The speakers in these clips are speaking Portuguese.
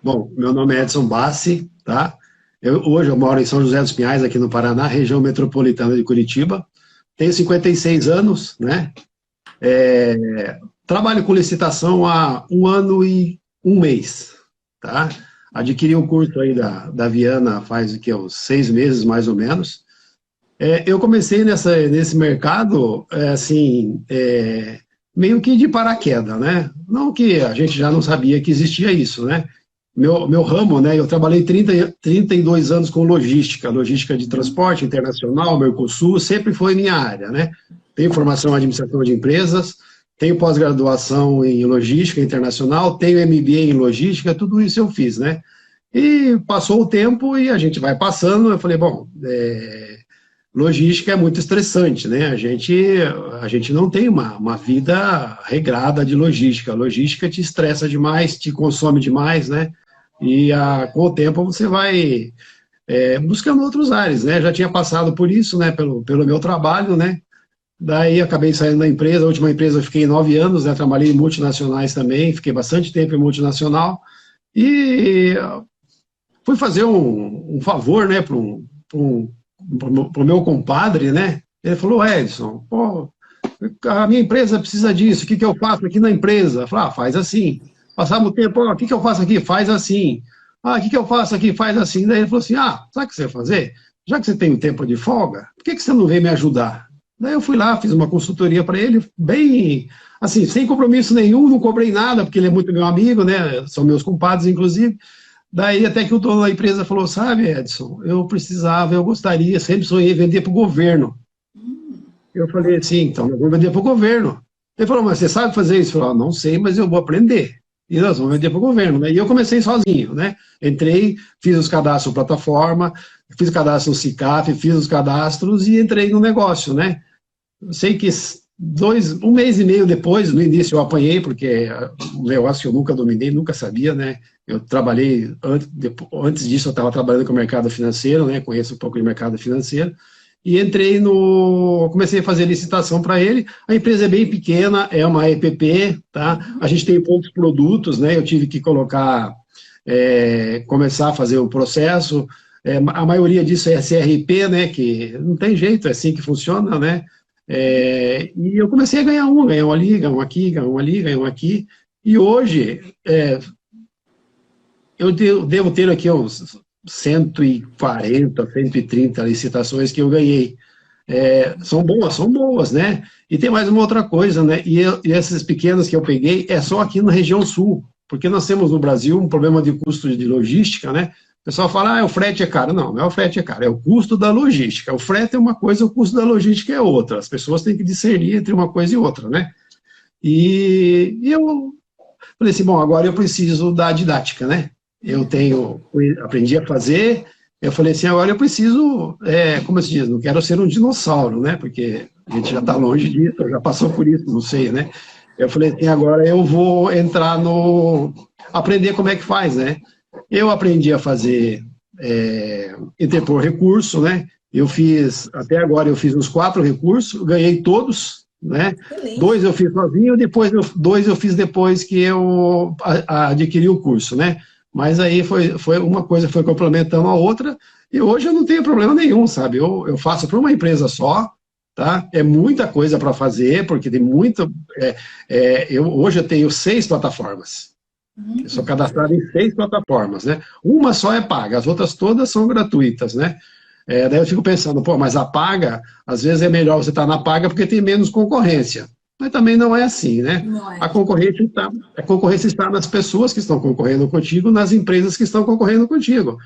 Bom, meu nome é Edson Bassi, tá? Hoje eu moro em São José dos Pinhais, aqui no Paraná, região metropolitana de Curitiba. Tenho 56 anos, né? Trabalho com licitação há 1 ano e 1 mês, tá? Adquiri um curso aí da Viana faz o que, uns 6 meses, mais ou menos. Eu comecei nesse mercado, assim, meio que de paraquedas, né? Não que a gente já não sabia que existia isso, né? Meu ramo, né? Eu trabalhei 32 anos com logística, logística de transporte internacional, Mercosul, sempre foi minha área, né? Tenho formação em administração de empresas, tenho pós-graduação em logística internacional, tenho MBA em logística, tudo isso eu fiz, né? E passou o tempo e a gente vai passando, eu falei, bom, logística é muito estressante, né? A gente não tem uma vida regrada de logística. A logística te estressa demais, te consome demais, né? Com o tempo você vai buscando outros ares, né? Já tinha passado por isso, né? Pelo meu trabalho, né? Daí acabei saindo da empresa. A última empresa eu fiquei 9 anos, né? Trabalhei em multinacionais também, fiquei bastante tempo em multinacional. E fui fazer um favor, né? Para o meu compadre, né? Ele falou, Edson, pô, a minha empresa precisa disso, o que que eu faço aqui na empresa? Eu falei, faz assim. Passava o tempo, o que que eu faço aqui? Faz assim. O que que eu faço aqui? Faz assim. Daí ele falou assim, sabe o que você vai fazer? Já que você tem um tempo de folga, por que que você não vem me ajudar? Daí eu fui lá, fiz uma consultoria para ele, bem, assim, sem compromisso nenhum, não cobrei nada, porque ele é muito meu amigo, né? São meus compadres, inclusive. Daí até que o dono da empresa falou, sabe, Edson, eu gostaria, sempre sonhei vender para o governo. Eu falei assim, então nós vamos vender para o governo. Ele falou, mas você sabe fazer isso? Eu falei, não sei, mas eu vou aprender. E nós vamos vender para o governo, né? E eu comecei sozinho, né? Entrei, fiz os cadastros na plataforma, fiz o cadastro no SICAF, fiz os cadastros e entrei no negócio, né? Eu sei que 1 mês e meio depois, no início eu apanhei, porque é um negócio que eu nunca dominei, nunca sabia, né? Eu trabalhei, antes disso eu estava trabalhando com o mercado financeiro, né? Conheço um pouco de mercado financeiro, e comecei a fazer licitação para ele. A empresa é bem pequena, é uma EPP, tá? A gente tem poucos produtos, né? Eu tive que começar a fazer o processo. A maioria disso é CRP, né? Que não tem jeito, é assim que funciona, né? E eu comecei a ganhar um ali, ganhar um aqui, ganhar um ali, ganhar um aqui. E hoje, eu devo ter aqui uns 140, 130 licitações que eu ganhei. São boas, né? E tem mais uma outra coisa, né? E essas pequenas que eu peguei é só aqui na região sul, porque nós temos no Brasil um problema de custo de logística, né? O pessoal fala, o frete é caro. Não, não é o frete é caro, é o custo da logística. O frete é uma coisa, o custo da logística é outra. As pessoas têm que discernir entre uma coisa e outra, né? E eu falei assim, bom, agora eu preciso da didática, né? Aprendi a fazer, eu falei assim, agora eu preciso, como se diz, não quero ser um dinossauro, né? Porque a gente já está longe disso, já passou por isso, não sei, né? Eu falei assim, agora eu vou aprender como é que faz, né? Eu aprendi a fazer, interpor recurso, né? Até agora eu fiz uns 4 recursos, ganhei todos, né? Excelente. 2 eu fiz sozinho, dois eu fiz depois que eu adquiri o curso, né? Mas aí uma coisa foi complementando a outra, e hoje eu não tenho problema nenhum, sabe? Eu faço para uma empresa só, tá? É muita coisa para fazer, porque tem muita. Hoje eu tenho 6 plataformas. Eu sou cadastrado em 6 plataformas, né? Uma só é paga, as outras todas são gratuitas, né? Daí eu fico pensando, pô, mas a paga, às vezes é melhor você estar na paga porque tem menos concorrência. Mas também não é assim, né? Não é. A concorrência está nas pessoas que estão concorrendo contigo, nas empresas que estão concorrendo contigo.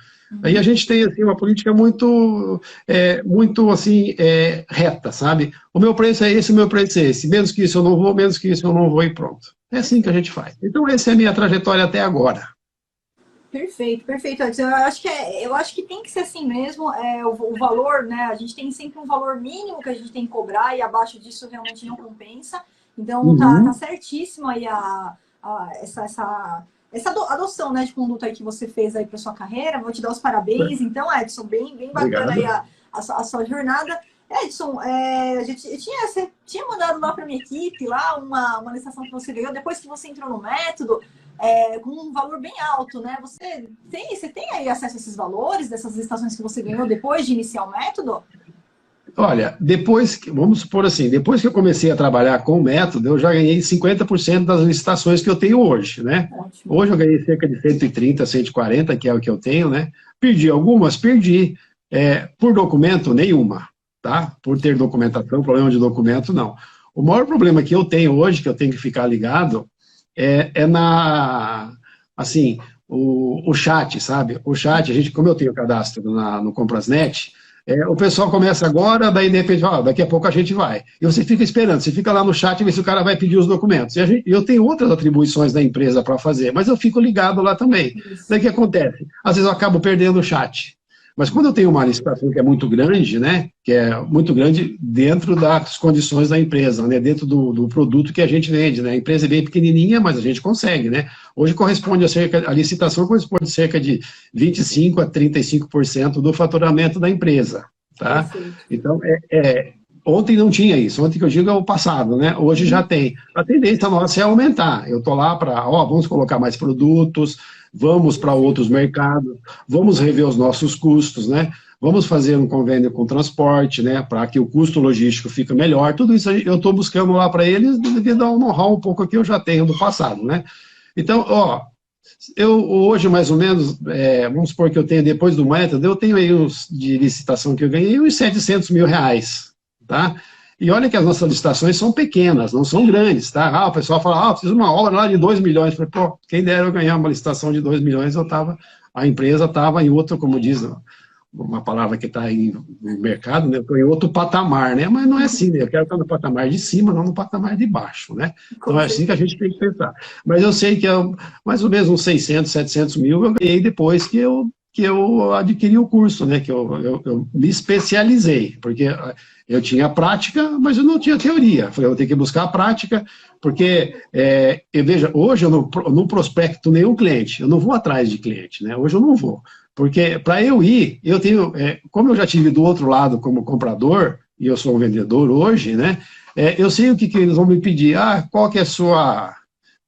Aí a gente tem assim, uma política muito assim, reta, sabe? O meu preço é esse, o meu preço é esse. Menos que isso eu não vou, menos que isso eu não vou e pronto. É assim que a gente faz. Então, essa é a minha trajetória até agora. Perfeito, perfeito. Eu acho que tem que ser assim mesmo. O valor, né? A gente tem sempre um valor mínimo que a gente tem que cobrar e abaixo disso realmente não compensa. Então tá Uhum, certíssimo aí essa adoção, né, de conduta aí que você fez aí para sua carreira. Vou te dar os parabéns. Então, Edson, bem, bem bacana aí obrigado. a sua jornada. Edson, você tinha mandado lá para minha equipe lá uma licitação que você ganhou depois que você entrou no método. com um valor bem alto, né? Você tem aí acesso a esses valores, dessas licitações que você ganhou depois de iniciar o método? Olha, vamos supor assim, depois que eu comecei a trabalhar com o método, eu já ganhei 50% das licitações que eu tenho hoje, né? Ótimo. Hoje eu ganhei cerca de 130, 140, que é o que eu tenho, né? Perdi algumas, perdi. Por documento, nenhuma, tá? Por ter documentação, problema de documento, não. O maior problema que eu tenho hoje, que eu tenho que ficar ligado, assim, o chat, sabe? O chat, como eu tenho cadastro no Comprasnet, o pessoal começa agora, daí de repente, daqui a pouco a gente vai. E você fica esperando, você fica lá no chat e vê se o cara vai pedir os documentos. Eu tenho outras atribuições da empresa para fazer, mas eu fico ligado lá também. Daí o que acontece? Às vezes eu acabo perdendo o chat. Mas quando eu tenho uma licitação que é muito grande, né, que é muito grande dentro das condições da empresa, né, dentro do produto que a gente vende, né, a empresa é bem pequenininha, mas a gente consegue, né, hoje a licitação corresponde a cerca de 25% a 35% do faturamento da empresa, tá? Perfeito. Então, ontem não tinha isso, ontem que eu digo é o passado, né, hoje já tem. A tendência nossa é aumentar, eu tô lá para, vamos colocar mais produtos, vamos para outros mercados, vamos rever os nossos custos, né? Vamos fazer um convênio com o transporte, né? Para que o custo logístico fique melhor. Tudo isso eu estou buscando lá para eles devido a um know-how um pouco que eu já tenho do passado, né? Então, eu hoje mais ou menos, vamos supor que eu tenho depois do método, eu tenho aí uns de licitação que eu ganhei uns 700 mil reais, tá? E olha que as nossas licitações são pequenas, não são grandes, tá? O pessoal fala, preciso de uma obra lá de 2 milhões. Eu falei, quem dera eu ganhar uma licitação de 2 milhões, a empresa estava em outro, como diz uma palavra que está aí no mercado, né? Em outro patamar, né? Mas não é assim, né? Eu quero estar no patamar de cima, não no patamar de baixo, né? Então é assim que a gente tem que pensar. Mas eu sei que mais ou menos uns 600, 700 mil eu ganhei depois que eu adquiri o curso, né, que eu me especializei, porque eu tinha prática, mas eu não tinha teoria. Falei, eu vou ter que buscar a prática, porque, veja, hoje eu não prospecto nenhum cliente, eu não vou atrás de cliente, né, hoje eu não vou, porque para eu ir, eu tenho, como eu já tive do outro lado como comprador, e eu sou um vendedor hoje, né, eu sei o que eles vão me pedir, qual que é a sua...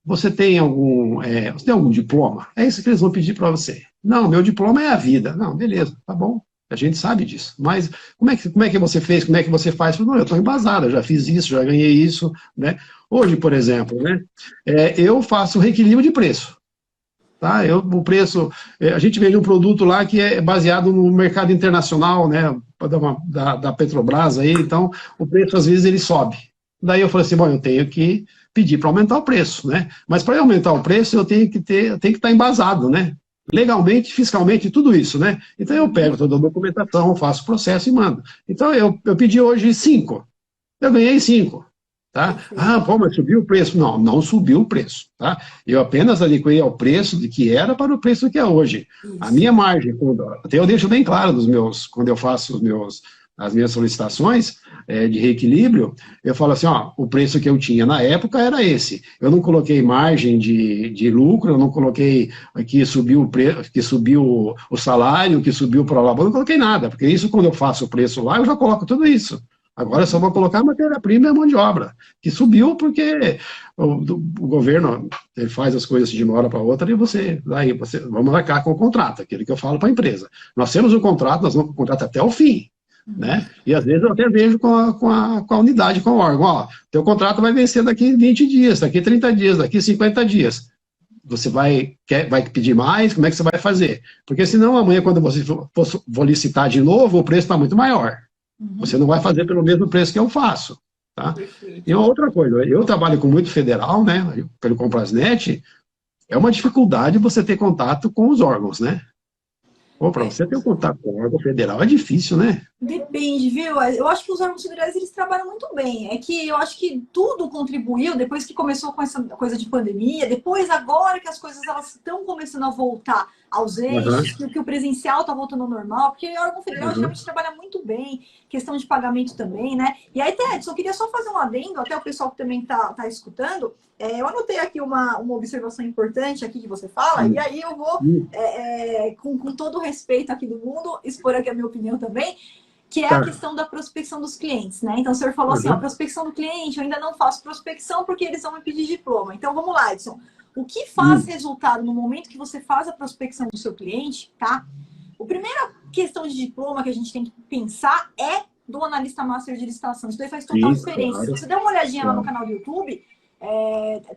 Você tem algum diploma? É isso que eles vão pedir para você. Não, meu diploma é a vida. Não, beleza, tá bom. A gente sabe disso. Mas como é que você fez? Como é que você faz? Não, eu estou embasado, eu já fiz isso, já ganhei isso, né? Hoje, por exemplo, né, eu faço reequilíbrio de preço. Tá? O preço, a gente vende um produto lá que é baseado no mercado internacional, né, da Petrobras aí, então o preço às vezes ele sobe. Daí eu falei assim, bom, eu tenho que pedir para aumentar o preço, né? Mas para aumentar o preço eu tenho que estar embasado, né? Legalmente, fiscalmente, tudo isso, né? Então eu pego toda a documentação, faço o processo e mando. Então eu pedi hoje 5, eu ganhei 5. Tá? Mas subiu o preço. Não, não subiu o preço. Tá? Eu apenas adequei ao preço de que era para o preço que é hoje. Isso. A minha margem, até eu deixo bem claro quando eu faço as minhas solicitações de reequilíbrio, eu falo assim, o preço que eu tinha na época era esse. Eu não coloquei margem de lucro, eu não coloquei que subiu o preço, que subiu o salário, que subiu o prolabore, eu não coloquei nada, porque isso quando eu faço o preço lá, eu já coloco tudo isso. Agora eu só vou colocar a matéria-prima e a mão de obra, que subiu porque o governo ele faz as coisas de uma hora para outra e vamos marcar com o contrato, aquilo que eu falo para a empresa. Nós temos um contrato, nós vamos com o contrato até o fim, né? E às vezes eu até vejo com a unidade, com o órgão, teu contrato vai vencer daqui 20 dias, daqui 30 dias, daqui 50 dias. Você vai pedir mais, como é que você vai fazer? Porque senão amanhã quando você for licitar de novo, o preço está muito maior. Você não vai fazer pelo mesmo preço que eu faço, tá? E uma outra coisa, eu trabalho com muito federal, né, pelo Comprasnet, é uma dificuldade você ter contato com os órgãos, né? Para você ter um contato com o órgão federal é difícil, né? Depende, viu? Eu acho que os órgãos federais, eles trabalham muito bem. É que eu acho que tudo contribuiu, depois que começou com essa coisa de pandemia, depois agora que as coisas elas estão começando a voltar aos eixos, que o presencial está voltando ao normal, porque o órgão federal geralmente trabalha muito bem, questão de pagamento também, né? E aí, Edson, eu queria só fazer um adendo, até o pessoal que também tá escutando, eu anotei aqui uma observação importante aqui que você fala, e aí eu vou, com todo o respeito aqui do mundo, expor aqui a minha opinião também. que é a questão da prospecção dos clientes, né? Então, o senhor falou assim, ó, prospecção do cliente, eu ainda não faço prospecção porque eles vão me pedir diploma. Então, vamos lá, Edson. O que faz resultado no momento que você faz a prospecção do seu cliente, tá? A primeira questão de diploma que a gente tem que pensar é do analista master de licitação. Isso daí faz total diferença. Claro. Se você der uma olhadinha lá no canal do YouTube,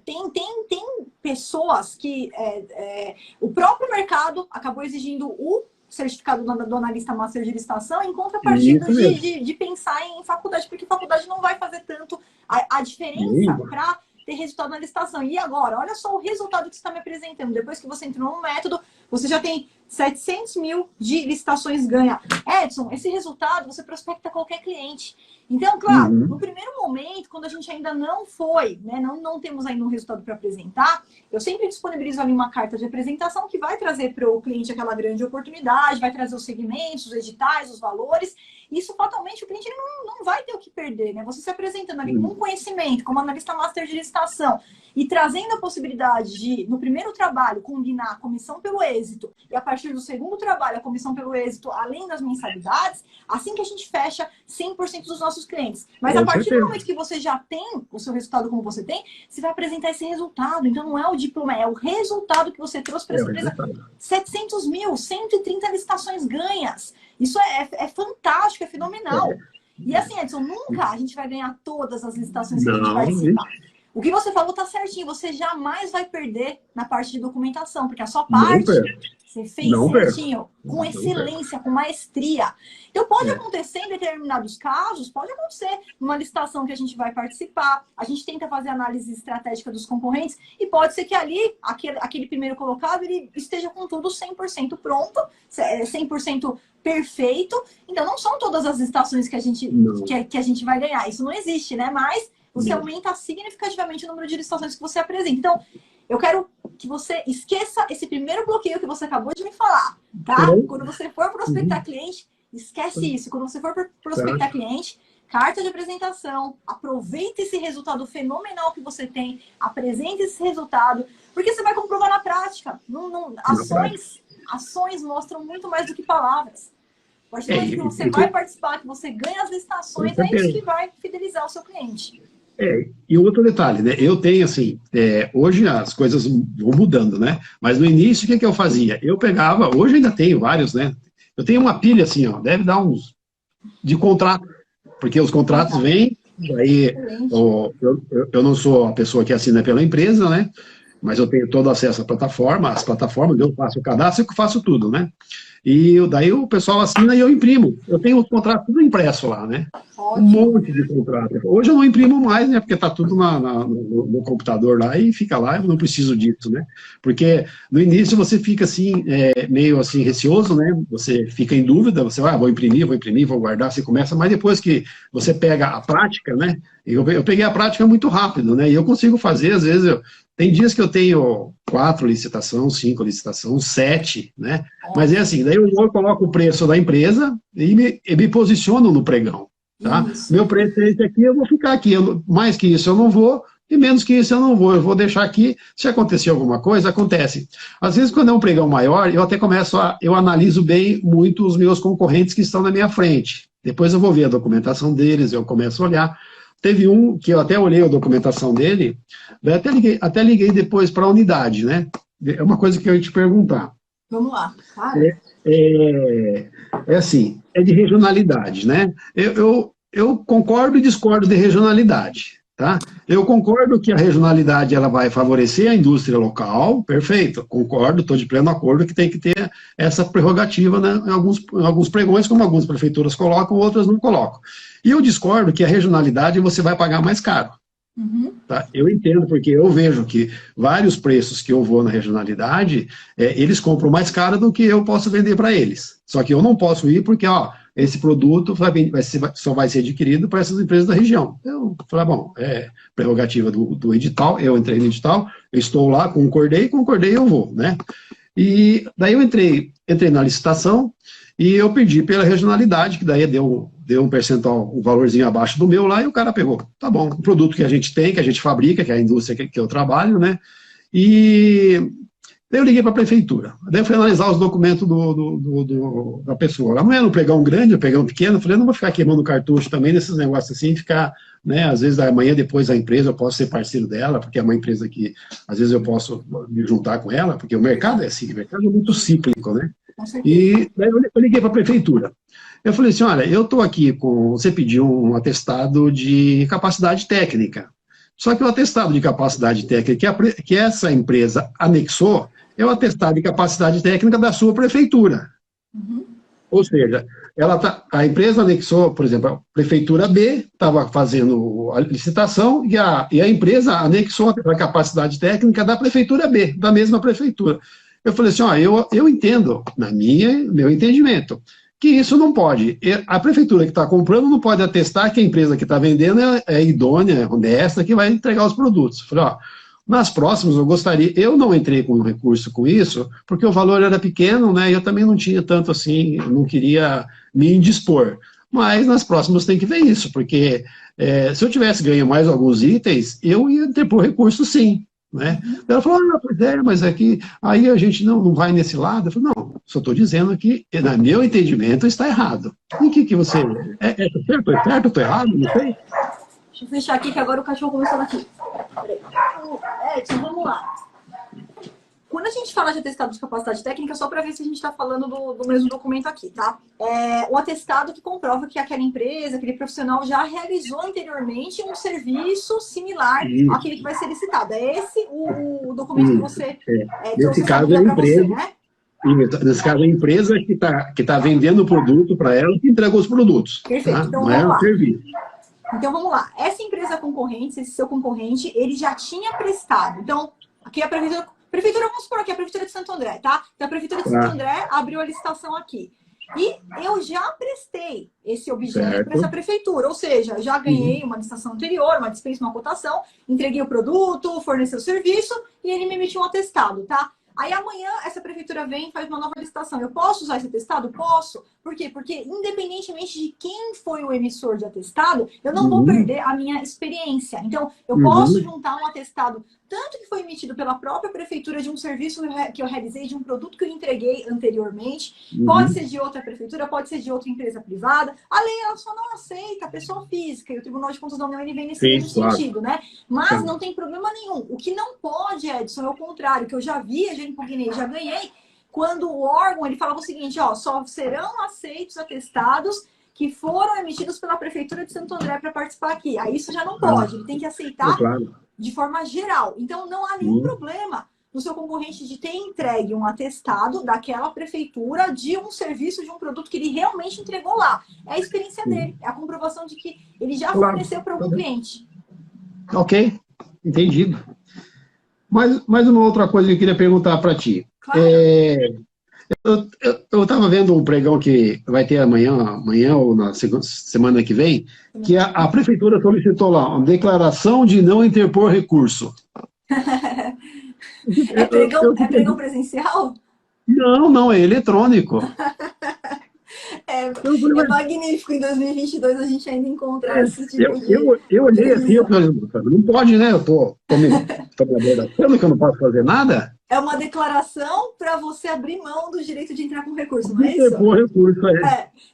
tem pessoas que o próprio mercado acabou exigindo o certificado do analista master de licitação em contrapartida de pensar em faculdade, porque faculdade não vai fazer tanto a diferença para ter resultado na licitação. E agora, olha só o resultado que você está me apresentando. Depois que você entrou no método, você já tem 700 mil de licitações ganha. Edson, esse resultado você prospecta qualquer cliente. Então, claro, no primeiro momento, quando a gente ainda não foi, né, não temos ainda um resultado para apresentar, eu sempre disponibilizo ali uma carta de apresentação que vai trazer para o cliente aquela grande oportunidade, vai trazer os segmentos, os editais, os valores. Isso, fatalmente, o cliente ele não vai ter o que perder, né? Você se apresentando ali com conhecimento, como analista master de licitação, e trazendo a possibilidade de, no primeiro trabalho, combinar a comissão pelo êxito, e a partir do segundo trabalho, a comissão pelo êxito, além das mensalidades, assim que a gente fecha 100% dos nossos clientes. Mas a partir do momento que você já tem o seu resultado como você tem, você vai apresentar esse resultado. Então, não é o diploma, é o resultado que você trouxe para essa empresa. 700 mil, 130 licitações ganhas. Isso é fantástico, é fenomenal. E assim, Edson, nunca a gente vai ganhar todas as licitações que a gente participar. O que você falou tá certinho, você jamais vai perder na parte de documentação, porque a sua parte você fez certinho, com excelência, com maestria. Então pode acontecer em determinados casos, pode acontecer numa licitação que a gente vai participar, a gente tenta fazer análise estratégica dos concorrentes e pode ser que ali, aquele primeiro colocado, ele esteja com tudo 100% pronto, 100% perfeito. Então não são todas as licitações que a gente vai ganhar, isso não existe, né? Mas você aumenta significativamente o número de licitações que você apresenta. Então, eu quero que você esqueça esse primeiro bloqueio que você acabou de me falar, tá? Quando você for prospectar cliente, esquece isso. Quando você for prospectar cliente, carta de apresentação, aproveite esse resultado fenomenal que você tem, apresente esse resultado, porque você vai comprovar na prática. Ações mostram muito mais do que palavras. A partir do momento que você vai participar, que você ganha as licitações, é isso que vai fidelizar o seu cliente. E outro detalhe, né? Eu tenho assim, hoje as coisas vão mudando, né? Mas no início, o que eu fazia? Eu pegava, hoje ainda tenho vários, né? Eu tenho uma pilha assim, ó, deve dar uns de contrato, porque os contratos vêm, aí eu não sou a pessoa que assina pela empresa, né? Mas eu tenho todo acesso à plataforma, as plataformas, eu faço o cadastro e faço tudo, né? E daí o pessoal assina e eu imprimo. Eu tenho os contratos tudo impresso lá, né? Um monte de contrato. Hoje eu não imprimo mais, né? Porque tá tudo no computador lá e fica lá, eu não preciso disso, né? Porque no início você fica assim, meio assim, receoso, né? Você fica em dúvida, você vai, vou imprimir, vou guardar, você começa, mas depois que você pega a prática, né? Eu peguei a prática muito rápido, né? E eu consigo fazer, às vezes, tem dias que eu tenho 4 licitações, 5 licitações, 7, né? Mas é assim, daí eu coloco o preço da empresa e me posiciono no pregão, tá? Meu preço é esse aqui, eu vou ficar aqui. Mais que isso eu não vou, e menos que isso eu não vou. Eu vou deixar aqui, se acontecer alguma coisa, acontece. Às vezes, quando é um pregão maior, eu até eu analiso bem muito os meus concorrentes que estão na minha frente. Depois eu vou ver a documentação deles, eu começo a olhar. Teve um que eu até olhei a documentação dele, até liguei depois para a unidade, né? É uma coisa que eu ia te perguntar. Vamos lá. Assim, é de regionalidade, né? Eu concordo e discordo de regionalidade, tá? Eu concordo que a regionalidade ela vai favorecer a indústria local, perfeito, concordo, estou de pleno acordo que tem que ter essa prerrogativa, né, em alguns pregões, como algumas prefeituras colocam, outras não colocam. E eu discordo que a regionalidade você vai pagar mais caro. Tá? Eu entendo, porque eu vejo que vários preços que eu vou na regionalidade, eles compram mais caro do que eu posso vender para eles. Só que eu não posso ir porque, esse produto só vai ser adquirido para essas empresas da região. Eu falei, bom, é prerrogativa do edital, eu entrei no edital, eu estou lá, concordei, eu vou, né? E daí eu entrei na licitação e eu pedi pela regionalidade, que daí deu um percentual, um valorzinho abaixo do meu lá, e o cara pegou. Tá bom, o produto que a gente tem, que a gente fabrica, que é a indústria que eu trabalho, né? E Daí eu liguei para a prefeitura. Daí eu fui analisar os documentos da pessoa. Amanhã não pegar um grande, eu pegar um pequeno. Eu falei, eu não vou ficar queimando cartucho também nesses negócios assim, ficar, né? Às vezes amanhã, depois a empresa, eu posso ser parceiro dela, porque é uma empresa que, às vezes, eu posso me juntar com ela, porque o mercado é assim, o mercado é muito cíclico, né? E daí eu liguei para a prefeitura. Eu falei assim, olha, eu estou aqui com... Você pediu um atestado de capacidade técnica. Só que o atestado de capacidade técnica que essa empresa anexou é o atestado de capacidade técnica da sua prefeitura. Uhum. Ou seja, a empresa anexou, por exemplo, a prefeitura B estava fazendo a licitação e a empresa anexou a capacidade técnica da prefeitura B, da mesma prefeitura. Eu falei assim, ó, eu entendo, meu entendimento, que isso não pode. A prefeitura que está comprando não pode atestar que a empresa que está vendendo é idônea, é honesta, que vai entregar os produtos. Falei, ó, nas próximas eu não entrei com recurso com isso, porque o valor era pequeno, né, e eu também não tinha tanto assim, não queria me indispor. Mas nas próximas tem que ver isso, porque se eu tivesse ganho mais alguns itens, eu ia ter por recurso sim. Né? Ela falou, pois é, mas aqui, aí a gente não vai nesse lado. Eu falei, não, só estou dizendo que, no meu entendimento, está errado. E o que você... certo? É certo? Estou errado? Não sei. Deixa eu fechar aqui, que agora o cachorro começou a latir. Edson, vamos lá. Quando a gente fala de atestado de capacidade técnica, só para ver se a gente está falando do mesmo documento aqui, tá? O atestado que comprova que aquela empresa, aquele profissional já realizou anteriormente um serviço similar àquele que vai ser licitado. É esse o documento que você... Nesse caso, é a empresa, você, né? Nesse caso, é a empresa que tá vendendo o produto para ela que entrega os produtos. Perfeito. Tá? Então, não é o serviço. Então, vamos lá. Essa empresa concorrente, esse seu concorrente, ele já tinha prestado. Então, aqui a prefeitura, vamos supor aqui, a Prefeitura de Santo André, tá? Então, a Prefeitura de Santo André abriu a licitação aqui. E eu já prestei esse objeto para essa prefeitura. Ou seja, eu já ganhei uma licitação anterior, uma dispensa, uma cotação, entreguei o produto, forneci o serviço e ele me emitiu um atestado, tá? Aí amanhã essa prefeitura vem e faz uma nova licitação. Eu posso usar esse atestado? Posso. Por quê? Porque independentemente de quem foi o emissor de atestado, eu não vou perder a minha experiência. Então, eu posso juntar um atestado, tanto que foi emitido pela própria prefeitura de um serviço que eu realizei, de um produto que eu entreguei anteriormente. Pode ser de outra prefeitura, pode ser de outra empresa privada. A lei, ela só não aceita a pessoa física. E o Tribunal de Contas da União, ele vem nesse mesmo sentido, né? Mas não tem problema nenhum. O que não pode, Edson, é o contrário, que eu já vi, já impugnei, já ganhei, quando o órgão, ele falava o seguinte, ó, só serão aceitos atestados que foram emitidos pela Prefeitura de Santo André para participar aqui. Aí isso já não pode, ele tem que aceitar de forma geral. Então, não há nenhum problema no seu concorrente de ter entregue um atestado daquela prefeitura de um serviço, de um produto que ele realmente entregou lá. É a experiência dele, é a comprovação de que ele já forneceu para algum cliente. Ok, entendido. Mais uma outra coisa que eu queria perguntar para ti. Claro. Eu estava vendo um pregão que vai ter amanhã ou na semana que vem, que a prefeitura solicitou lá uma declaração de não interpor recurso. É pregão presencial? Não, é eletrônico. É magnífico, em 2022 a gente ainda encontra esse tipo de... Eu olhei assim, eu falei, não pode, né? Eu tô me abordando que eu não posso fazer nada. É uma declaração para você abrir mão do direito de entrar com recurso, não é isso? Interpor recurso,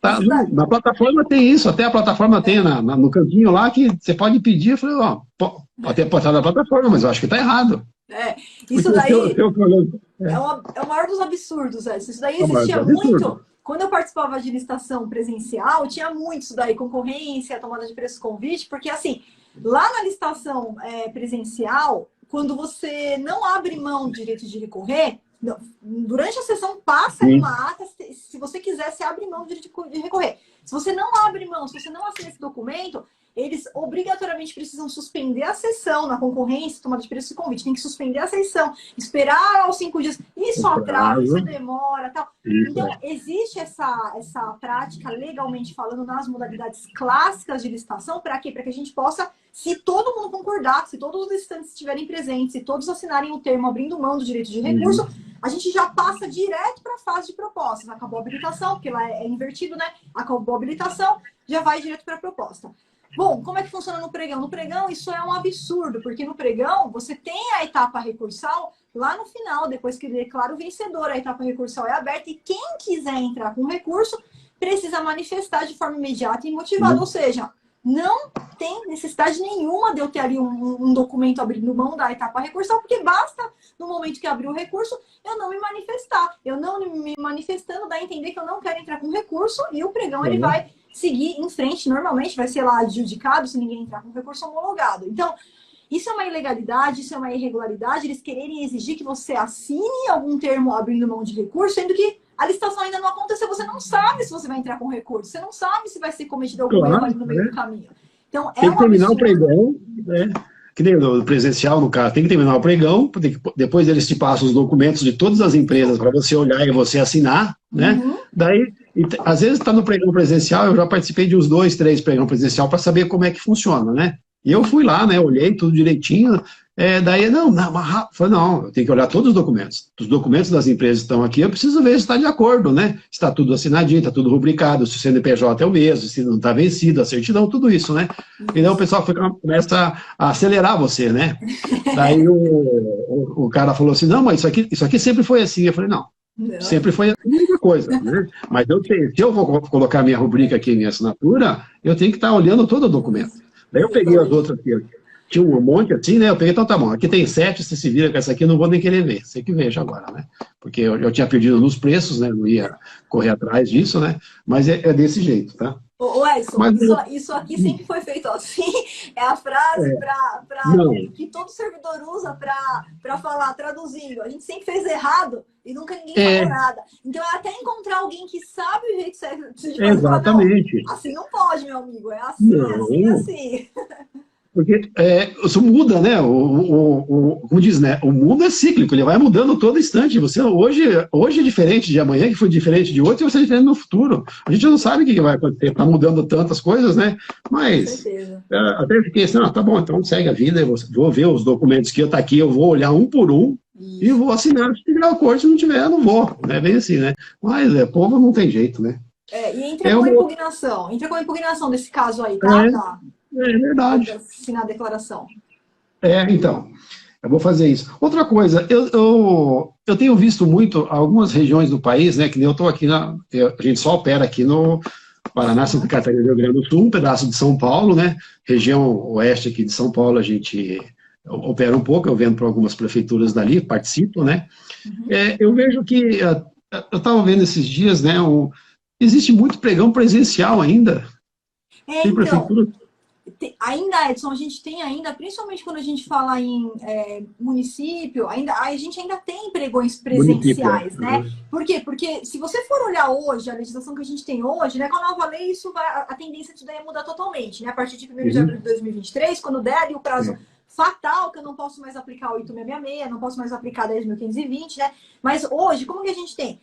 Tá, na plataforma tem isso, até a plataforma tem no cantinho lá que você pode pedir. Eu falei, ó, pode estar na plataforma, mas eu acho que tá errado. Isso daí é o maior dos absurdos, Isso daí existia muito... Quando eu participava de licitação presencial, tinha muito isso daí, concorrência, tomada de preço convite, porque assim, lá na licitação presencial, quando você não abre mão do direito de recorrer, durante a sessão passa uma ata, se você quiser, você abre mão do direito de recorrer. Se você não abre mão, se você não assina esse documento, eles obrigatoriamente precisam suspender a sessão na concorrência, tomada de preço e convite. Tem que suspender a sessão, esperar aos 5 dias. Isso atrasa, isso demora, tal. Então, existe essa prática, legalmente falando, nas modalidades clássicas de licitação. Para quê? Para que a gente possa, se todo mundo concordar, se todos os licitantes estiverem presentes, se todos assinarem o termo abrindo mão do direito de recurso, a gente já passa direto para a fase de propostas. Acabou a habilitação, porque lá é invertido, né? Acabou a habilitação, já vai direto para a proposta. Bom, como é que funciona no pregão? No pregão, isso é um absurdo, porque no pregão você tem a etapa recursal lá no final, depois que ele declara o vencedor, a etapa recursal é aberta e quem quiser entrar com recurso precisa manifestar de forma imediata e motivada, ou seja, não tem necessidade nenhuma de eu ter ali um documento abrindo mão da etapa recursal, porque basta, no momento que abrir o recurso, eu não me manifestar. Eu não me manifestando dá a entender que eu não quero entrar com recurso e o pregão ele vai seguir em frente, normalmente vai ser lá adjudicado se ninguém entrar com recurso homologado. Então, isso é uma ilegalidade, isso é uma irregularidade, eles quererem exigir que você assine algum termo abrindo mão de recurso, sendo que a licitação ainda não aconteceu, você não sabe se você vai entrar com recurso, você não sabe se vai ser cometido algum erro ali no meio do caminho. Então, tem que terminar o pregão, né? Que nem no presencial, no caso, tem que terminar o pregão, depois eles te passam os documentos de todas as empresas para você olhar e você assinar, né? Daí, às vezes está no pregão presencial, eu já participei de uns 2, 3 pregão presencial para saber como é que funciona, né? E eu fui lá, né? Olhei tudo direitinho. Daí, falei, não, eu tenho que olhar todos os documentos. Os documentos das empresas estão aqui, eu preciso ver se está de acordo, né? Se está tudo assinadinho, está tudo rubricado, se o CNPJ é o mesmo, se não está vencido, a certidão, tudo isso, né? Então o pessoal começa a acelerar você, né? Daí o cara falou assim, não, mas isso aqui sempre foi assim. Eu falei, não. Sempre foi a mesma coisa, né? Mas se eu vou colocar minha rubrica aqui, minha assinatura, eu tenho que estar olhando todo o documento. Daí eu peguei as outras aqui, tinha um monte assim, né? Eu peguei, então tá bom, aqui tem 7, você se vira com essa aqui, eu não vou nem querer ver, você que veja agora, né? Porque eu tinha perdido nos preços, né? Não ia correr atrás disso, né? Mas é desse jeito, tá? Ô Edson, mas, isso aqui sempre foi feito assim, é a frase que todo servidor usa para falar, traduzindo. A gente sempre fez errado e nunca ninguém falou nada. Então é até encontrar alguém que sabe o jeito certo de fazer. Exatamente. Não, assim não pode, meu amigo, é assim, assim. Porque isso muda, né? Como diz, né? O mundo é cíclico, ele vai mudando todo instante. Você hoje é diferente de amanhã, que foi diferente de hoje, e você é diferente no futuro. A gente não sabe o que vai acontecer, está mudando tantas coisas, né? Mas até fiquei assim, tá bom, então segue a vida, eu vou ver os documentos que tá aqui, eu vou olhar um por um e vou assinar. Se tiver acordo, se não tiver, eu não vou. É bem assim, né? Mas povo não tem jeito, né? E entra com impugnação desse caso aí, tá? É verdade. Assinar a declaração. Então, eu vou fazer isso. Outra coisa, eu tenho visto muito algumas regiões do país, né, que nem eu estou aqui, a gente só opera aqui no Paraná, Santa Catarina, Rio Grande do Sul, um pedaço de São Paulo, né, região oeste aqui de São Paulo, a gente opera um pouco, eu vendo para algumas prefeituras dali, participo, né. Eu vejo que, eu estava vendo esses dias, né, existe muito pregão presencial ainda. Tem prefeitura... Ainda, Edson, a gente tem ainda, principalmente quando a gente fala em município, a gente ainda tem pregões presenciais, né? Por quê? Porque se você for olhar hoje, a legislação que a gente tem hoje, né, com a nova lei, a tendência disso daí é mudar totalmente, né? A partir de 1º de abril de 2023, quando der ali o prazo fatal, que eu não posso mais aplicar 8.666, não posso mais aplicar 10.520, né? Mas hoje, como que a gente tem?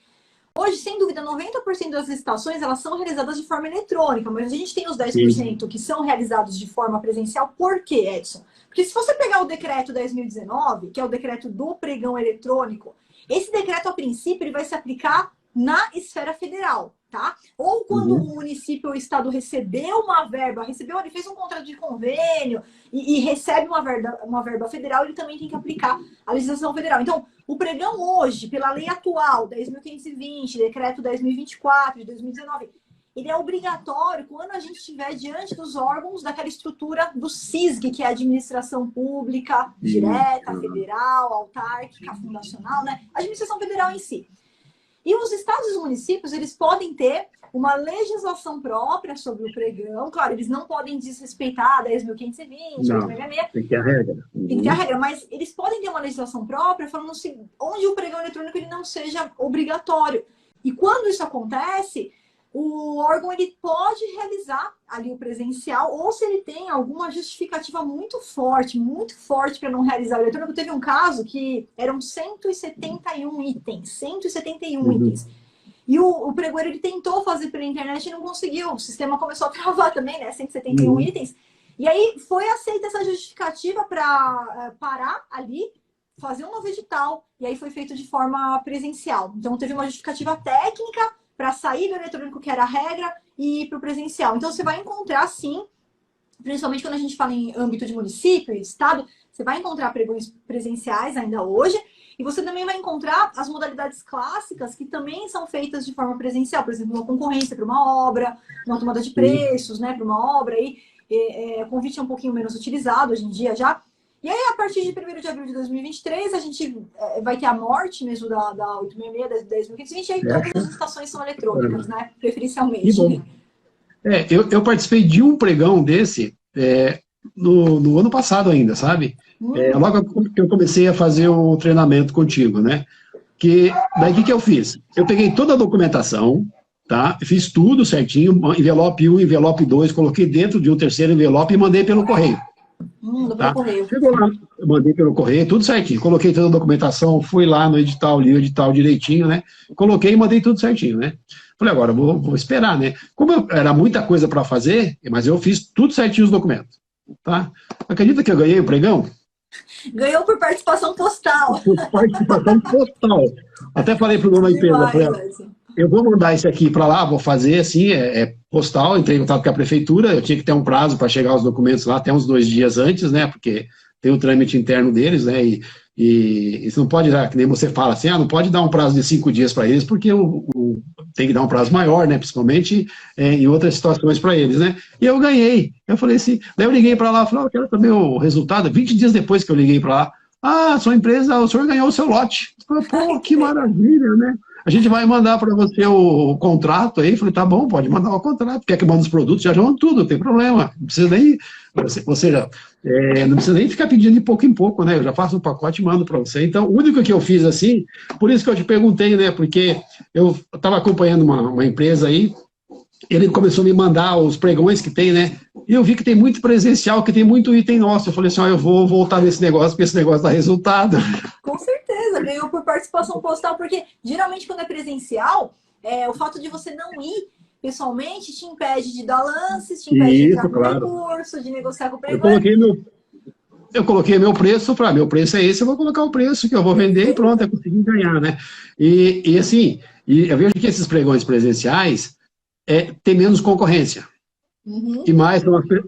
Hoje, sem dúvida, 90% das licitações elas são realizadas de forma eletrônica, mas a gente tem os 10% que são realizados de forma presencial. Por quê, Edson? Porque se você pegar o decreto 10.019, que é o decreto do pregão eletrônico, esse decreto, a princípio, ele vai se aplicar na esfera federal, tá? Ou quando o município ou o estado recebeu uma verba, ele fez um contrato de convênio e recebe uma verba federal, ele também tem que aplicar a legislação federal. Então, o pregão hoje, pela lei atual, 10.520, decreto 10.024 de 2019, ele é obrigatório quando a gente estiver diante dos órgãos daquela estrutura do SISG, que é a administração pública direta, federal, autárquica, fundacional, né? A administração federal em si. E os estados e os municípios, eles podem ter uma legislação própria sobre o pregão. Claro, eles não podem desrespeitar 10.520, 8.666. Tem que ter a regra. Tem que ter a regra, mas eles podem ter uma legislação própria falando assim, onde o pregão eletrônico ele não seja obrigatório. E quando isso acontece, o órgão ele pode realizar ali o presencial, ou se ele tem alguma justificativa muito forte para não realizar o eletrônico. Teve um caso que eram 171 itens, 171 itens. E o pregoeiro ele tentou fazer pela internet e não conseguiu. O sistema começou a travar também, né? 171 itens. E aí foi aceita essa justificativa para parar ali, fazer um novo edital, e aí foi feito de forma presencial. Então teve uma justificativa técnica para sair do eletrônico, que era a regra, e ir para o presencial. Então, você vai encontrar, sim, principalmente quando a gente fala em âmbito de município e estado, você vai encontrar pregões presenciais ainda hoje, E você também vai encontrar as modalidades clássicas que também são feitas de forma presencial, por exemplo, uma concorrência para uma obra, uma tomada de preços, né, para uma obra. Aí, o convite é um pouquinho menos utilizado hoje em dia já. E aí, a partir de 1º de abril de 2023, a gente vai ter a morte mesmo da 866, da 10.520, e aí todas as licitações são eletrônicas, né? Preferencialmente. Que bom. Eu participei de um pregão desse no ano passado ainda, sabe? Logo que eu comecei a fazer o treinamento contigo, né? Daí o que eu fiz? Eu peguei toda a documentação, tá? Fiz tudo certinho, envelope 1, envelope 2, coloquei dentro de um terceiro envelope e mandei pelo correio. Tá? Chegou lá, eu mandei pelo correio, tudo certinho. Coloquei toda a documentação, fui lá no edital, li o edital direitinho, né? Coloquei e mandei tudo certinho, né? Falei, agora vou esperar, né? Como era muita coisa para fazer, mas eu fiz tudo certinho os documentos, tá? Acredita que eu ganhei o pregão? Ganhou por participação postal. Por participação postal. Até falei para o dono da empresa, falei, eu vou mandar isso aqui para lá, vou fazer assim, postal, entrei em contato com a prefeitura, eu tinha que ter um prazo para chegar os documentos lá até uns 2 dias antes, né, porque tem o trâmite interno deles, né, e isso não pode dar, que nem você fala assim, não pode dar um prazo de 5 dias para eles, porque tem que dar um prazo maior, né, principalmente em outras situações para eles, né, e eu ganhei, eu falei assim, daí eu liguei para lá, falei, eu quero também o resultado, 20 dias depois que eu liguei para lá, sua empresa, o senhor ganhou o seu lote, eu falei, pô, que maravilha, né. A gente vai mandar para você o contrato aí. Falei, tá bom, pode mandar o contrato. Quer que mande os produtos? Já manda tudo, não tem problema. Não precisa nem. Ou seja, não precisa nem ficar pedindo de pouco em pouco, né? Eu já faço um pacote e mando para você. Então, o único que eu fiz assim, por isso que eu te perguntei, né? Porque eu estava acompanhando uma empresa aí, ele começou a me mandar os pregões que tem, né? E eu vi que tem muito presencial, que tem muito item nosso. Eu falei assim, eu vou voltar nesse negócio, porque esse negócio dá resultado. Com certeza, ganhou por participação postal, porque geralmente quando é presencial, o fato de você não ir pessoalmente te impede de dar lances, te impede de entrar com recurso, de negociar com o pregão. Eu coloquei meu preço, meu preço é esse, eu vou colocar o preço que eu vou vender e pronto, é conseguir ganhar, né? E assim, eu vejo que esses pregões presenciais tem menos concorrência. E mais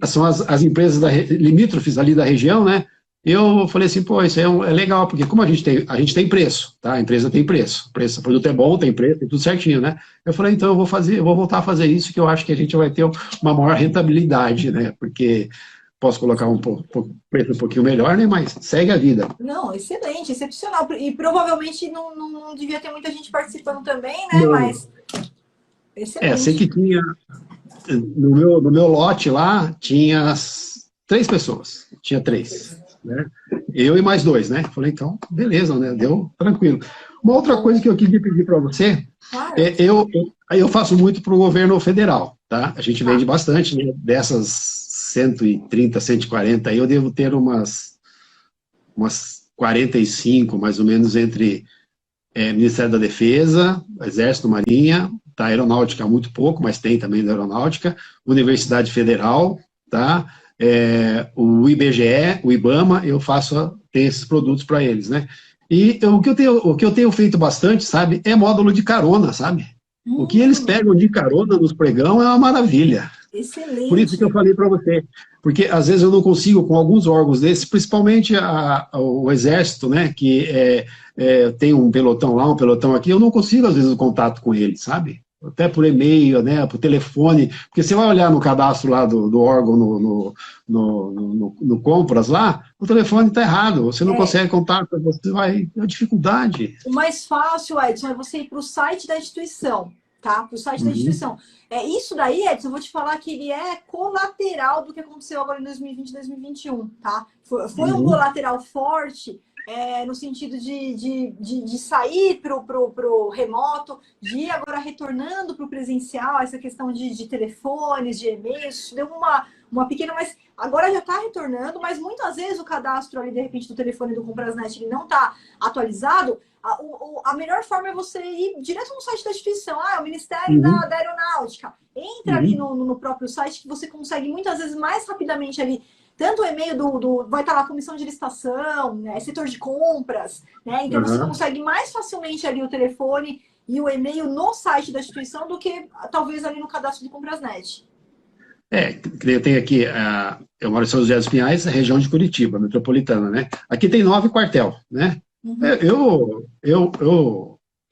são as empresas limítrofes ali da região, né? Eu falei assim, pô, isso é legal, porque como a gente tem preço, tá? A empresa tem preço, o produto é bom, tem preço, tem tudo certinho, né? Eu falei, então eu vou voltar a fazer isso, que eu acho que a gente vai ter uma maior rentabilidade, né? Porque posso colocar preço um pouquinho melhor, né? Mas segue a vida. Não, excelente, excepcional. E provavelmente não devia ter muita gente participando também, né? Não. Mas excelente. Sei que tinha, no meu lote lá, tinha 3 pessoas, tinha 3. Né? Eu e mais 2, né? Falei, então, beleza, né? Deu tranquilo. Uma outra coisa que eu queria pedir para você, eu faço muito para o governo federal, tá? A gente vende bastante, né? Dessas 130, 140, aí eu devo ter umas 45, mais ou menos, entre Ministério da Defesa, Exército, Marinha, tá? Aeronáutica muito pouco, mas tem também da Aeronáutica, Universidade Federal, tá? O IBGE, o IBAMA, tenho esses produtos para eles, né? E o que eu tenho feito bastante, sabe, é módulo de carona, sabe? O que eles pegam de carona nos pregão é uma maravilha. Excelente. Por isso que eu falei para você, porque às vezes eu não consigo com alguns órgãos desses, principalmente o Exército, né, que tem um pelotão lá, um pelotão aqui, eu não consigo às vezes o contato com eles, sabe? Até por e-mail, né, por telefone, porque você vai olhar no cadastro lá do órgão, no compras lá, o telefone está errado, você não consegue contato, você vai ter dificuldade. O mais fácil, Edson, é você ir para o site da instituição, tá? Para o site da instituição. Isso daí, Edson, eu vou te falar que ele é colateral do que aconteceu agora em 2020 e 2021, tá? Foi um colateral forte, no sentido de sair para o remoto, de ir agora retornando para o presencial, essa questão de telefones, de e-mails, deu uma pequena, mas agora já está retornando, mas muitas vezes o cadastro ali, de repente, do telefone do Comprasnet, ele não está atualizado. A melhor forma é você ir direto no site da instituição, é o Ministério da Aeronáutica. Entra ali no próprio site, que você consegue muitas vezes mais rapidamente ali. Tanto o e-mail vai estar lá comissão de licitação, né, setor de compras, né? Então você consegue mais facilmente ali o telefone e o e-mail no site da instituição do que talvez ali no cadastro do Comprasnet. Eu tenho aqui, eu moro em São José dos Pinhais, região de Curitiba, metropolitana, né? Aqui tem 9 quartel, né? Uhum.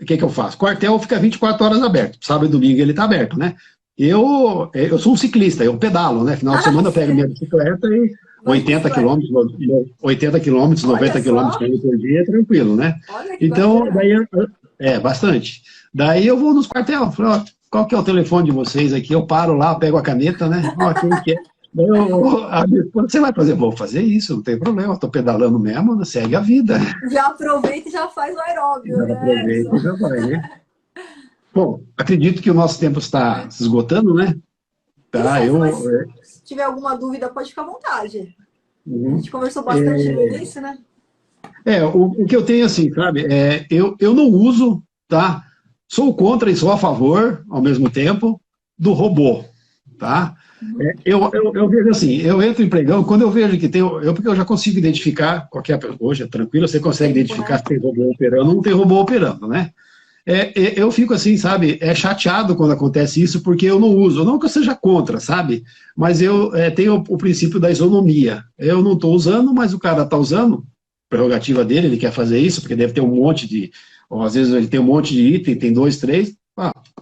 O que que eu faço? Quartel fica 24 horas aberto. Sábado e domingo ele está aberto, né? Eu sou um ciclista, eu pedalo, né? Final de Ah, semana eu pego minha bicicleta e vai de 80 bicicleta. quilômetros, 80 quilômetros, Olha 90 quilômetros só, por dia, tranquilo, né? olha que Então, bacana. daí, bastante. Daí eu vou nos quartel, falo, ó, qual que é o telefone de vocês aqui? Eu paro lá, pego a caneta, né? Ó, quem que é? Daí a minha esposa, você vai fazer? Vou fazer isso, não tem problema, estou pedalando mesmo, segue a vida. Já aproveita e já faz o aeróbio, Já né, aproveita Edson? e já vai, né? Bom, acredito que o nosso tempo está se esgotando, né? Tá, Perfeito, mas se tiver alguma dúvida, pode ficar à vontade. A uhum. gente conversou bastante no início, né? O que eu tenho assim, sabe, eu não uso, tá? Sou contra e sou a favor, ao mesmo tempo, do robô, tá? Uhum. Eu vejo assim, eu entro em pregão, quando eu vejo que tem, porque eu já consigo identificar, hoje é tranquilo, você consegue Tempo, identificar né? se tem robô operando ou não tem robô operando, né? Eu fico assim, sabe, chateado quando acontece isso, porque eu não uso, não que eu seja contra, sabe, mas eu tenho o princípio da isonomia. Eu não estou usando, mas o cara está usando, prerrogativa dele, ele quer fazer isso, porque deve ter um monte de, ou às vezes ele tem um monte de item, tem dois, três,